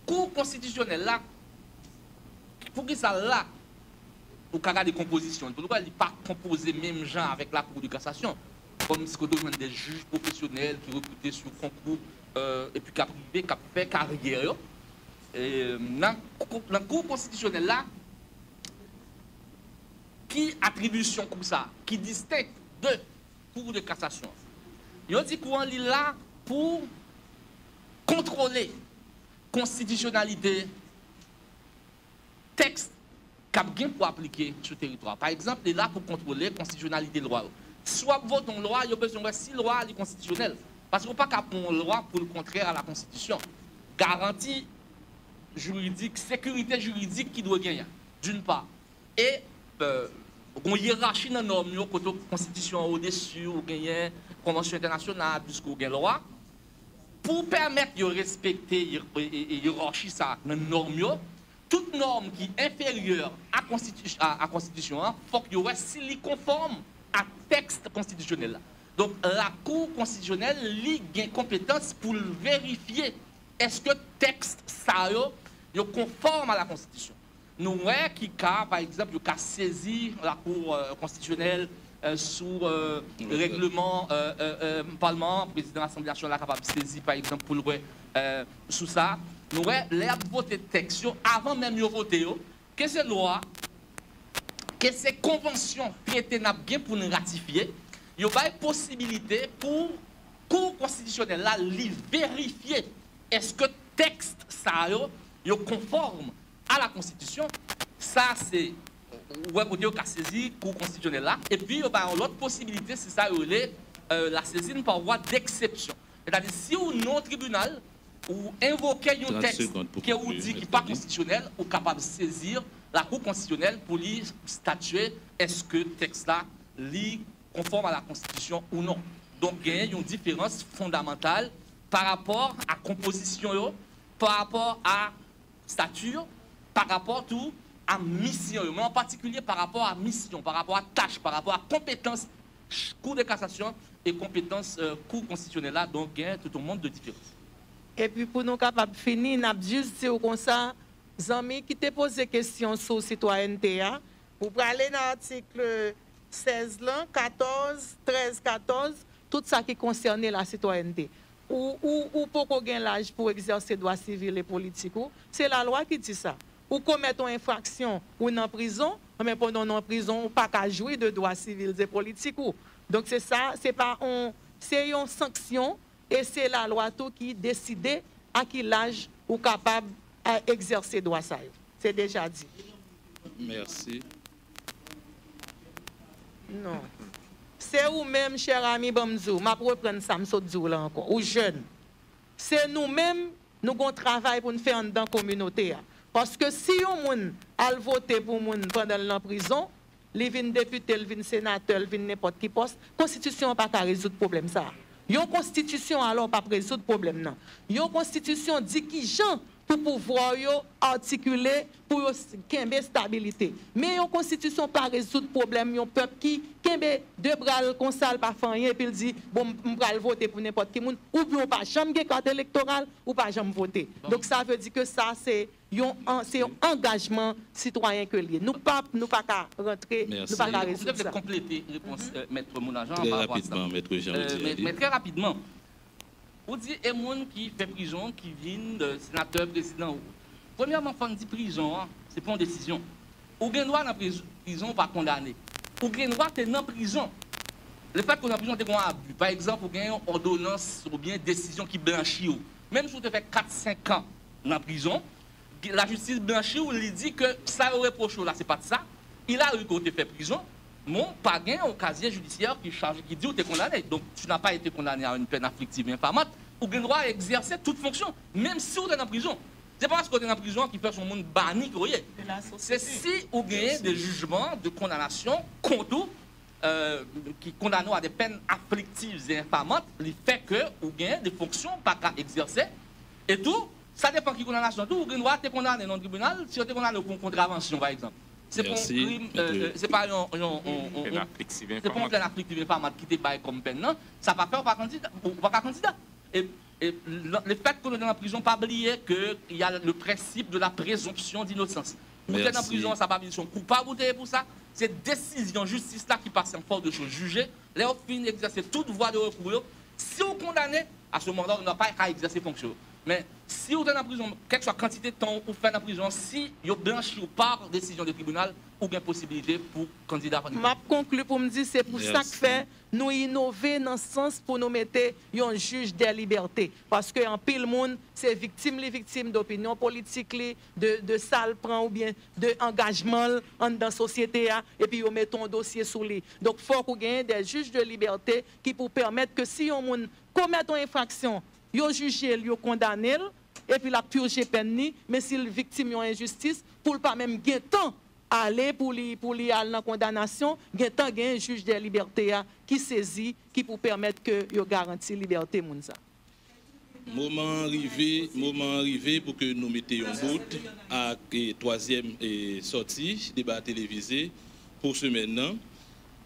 cour constitutionnelle là, pour que ça là, au cas de composition, pourquoi il n'est pas composé même genre avec la cour de cassation? Comme ce que des juges professionnels qui recrutent sur concours et puis qui privé, qui fait carrière. Dans la cour constitutionnelle là, qui attribution comme ça, qui distingue de cour de cassation. Il dit qu'on est là pour contrôler constitutionnalité texte cap pour appliquer sur le territoire. Par exemple, il est là pour contrôler la constitutionnalité de loi. soit vote une loi, il y a besoin de 6 lois constitutionnelles. Parce qu'on ne peut pas prendre une loi pour le contraire à la Constitution. Garantie juridique, sécurité juridique qui doit gagner, d'une part. Et une hiérarchie dans nos normes, côté Constitution au-dessus, ou gagner Convention internationale, puisqu'on gagne loi, pour permettre de respecter la hiérarchie dans nos normes, toute norme qui est inférieure à la Constitution, il faut qu'il y ait si conforme à texte constitutionnel. Donc la Cour constitutionnelle a une compétence pour vérifier est-ce que le texte est conforme à la Constitution. Nous voyons qui, par exemple, il a saisi la Cour constitutionnelle sous le règlement Parlement, le président de l'Assemblée nationale est capable de saisir, par exemple, pour le sous ça. Nous voyons les voter texte avant même de voter, que ces lois, que ces conventions traitées bien pour nous ratifier. Il y a une possibilité pour la Cour constitutionnelle là, vérifier est-ce que le texte est conforme à la Constitution. Ça, c'est la saisi Cour constitutionnelle là. Et puis, il y a l'autre possibilité, c'est ça, la saisine par voie d'exception. C'est-à-dire, si au non-tribunal, ou invoquer un texte qui vous dit qu'il n'est pas constitutionnel, ou capable de saisir la Cour constitutionnelle pour lui statuer est-ce que le texte là est conforme à la Constitution ou non. Donc, il y a une différence fondamentale par rapport à la composition, par rapport à stature, par rapport tout à mission, mais en particulier par rapport à mission, par rapport à tâche, par rapport à compétence Cour de cassation et compétence Cour constitutionnelle là, donc il y a tout un monde de différence. Et puis pour nous capables de finir, nous avons juste dit comme ça, Zami qui te pose des questions sur la citoyenneté, vous pouvez aller dans l'article 16, 14, 13, 14, tout ça qui concerne la citoyenneté. Ou pour qu'on gagne l'âge pour exercer droits civils et politiques, c'est la loi qui dit ça. Ou commettre une infraction ou en prison, mais pendant en prison, on ne peut pas jouir de droits civils et politiques. Donc c'est ça, c'est une sanction et c'est la loi tout qui décide à quel âge ou capable d'exercer droit ça. C'est déjà dit. Merci. Non. C'est vous-même, cher ami Bamzou, je vais reprendre ça, là encore, ou jeunes. C'est nous-mêmes, nous avons un travail pour nous faire dans la communauté. Parce que si on a voté pour nous pendant la prison, les députés, les sénateurs, les n'importe qui poste, la Constitution n'a pas résoudre le problème. Une Constitution alors pas résoudre le problème. Une Constitution dit qui gens pour pouvoir articuler, pour qu'il y ait une stabilité. Mais une Constitution pas résoudre le problème. Il y a un peuple qui a deux bras comme ça, pas faire rien, et puis il dit, bon, je vais voter pour n'importe qui, ou bien pas jamais carte électorale, ou pas jamais voter. Donc ça veut dire que ça, c'est un engagement citoyen que lié. Nous pas rentrer, nous pas résoudre ça. Vous compléter la réponse, Maître Mounagent. Très rapidement, Maître Jean-Louis. Mais très rapidement. On dit et gens qui fait prison, qui viennent de sénateur, président. Premièrement, quand on dit prison, c'est pas une décision. Ou bien droit dans la prison, pas condamné. Ou bien droit t'es dans la prison. Le fait qu'on est en prison, t'es un abus. Par exemple, ou bien une ordonnance ou bien décision qui blanchit. Même si tu fait 4-5 ans dans la prison, la justice blanchit ou lui dit que ça aurait reproché là, c'est pas de ça. Il a eu côté fait prison. Mon pas gain au casier judiciaire qui dit où tu es condamné. Donc tu n'as pas été condamné à une peine afflictive infamante, ou bien droit à exercer toute fonction, même si vous êtes en prison. Ce n'est pas parce que vous êtes en prison qui fait son monde banni. C'est si vous gagnez des jugements de condamnation contre qui condamnent à des peines afflictives et infamantes, le fait que vous gagnez des fonctions pas qu'à exercer. Et tout, ça dépend qui condamnation. Tout, vous gagnez droit à être condamné dans le tribunal si vous êtes condamné pour contravention, par exemple. C'est pas c'est pas un peine afflictive infamante qui débaille comme peine, non. Ça va faire pas candidat. Et le fait qu'on est dans la prison, pas oublier qu'il y a le principe de la présomption d'innocence. Vous êtes en prison, ça va être coupable pour ça. C'est décision justice là qui passe en force de choses jugées. Là, on finit d'exercer toute voie de recours. Si vous condamnez, à ce moment-là, on n'a pas à exercer fonction. Mais si vous êtes en prison, quelle que soit la quantité de temps vous faites en prison, si vous blanchi par décision du tribunal, ou bien possibilité pour candidat. Je conclue pour me dire c'est pour ça que fait nous innover dans le sens pour nous mettre un juge des libertés. Parce que en pile monde, c'est victime d'opinion politique, de sale prend ou bien d'engagement dans la société, et puis on met un dossier sous lui. Donc il faut qu'on ait des juges de liberté qui pour permettre que si on commet une infraction, ils jugent, ils condamnent, et puis la purge peine, mais si la victime a une injustice, pour ne pas même gagner temps aller pour aller à la condamnation, il y a un juge de liberté qui saisit, qui pour permettre que yo garantit la liberté. Moment arrivé pour que nous mettions en bout à la troisième sortie, débat télévisé pour ce maintenant.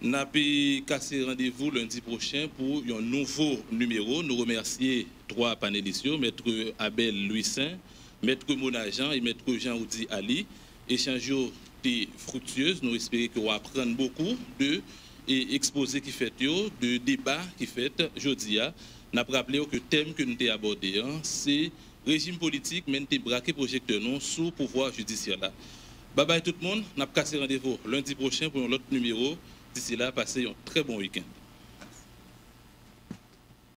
Nous avons cassé rendez-vous lundi prochain pour un nouveau numéro. Nous remercions 3 panélistes, Maître Abel Louis-Saint, Maître Monajan et Maître Jean-Oudi Ali. Échange fructueuse, nous espérons qu'on va apprendre beaucoup de exposés qui fait, de débats qui fait aujourd'hui. Nous avons rappelé que le thème que nous avons abordé, c'est régime politique, mais nous avons braqué projecteur non sous pouvoir judiciaire. Bye bye tout le monde, nous avons cassé rendez-vous lundi prochain pour un autre numéro. D'ici là, passez un très bon week-end.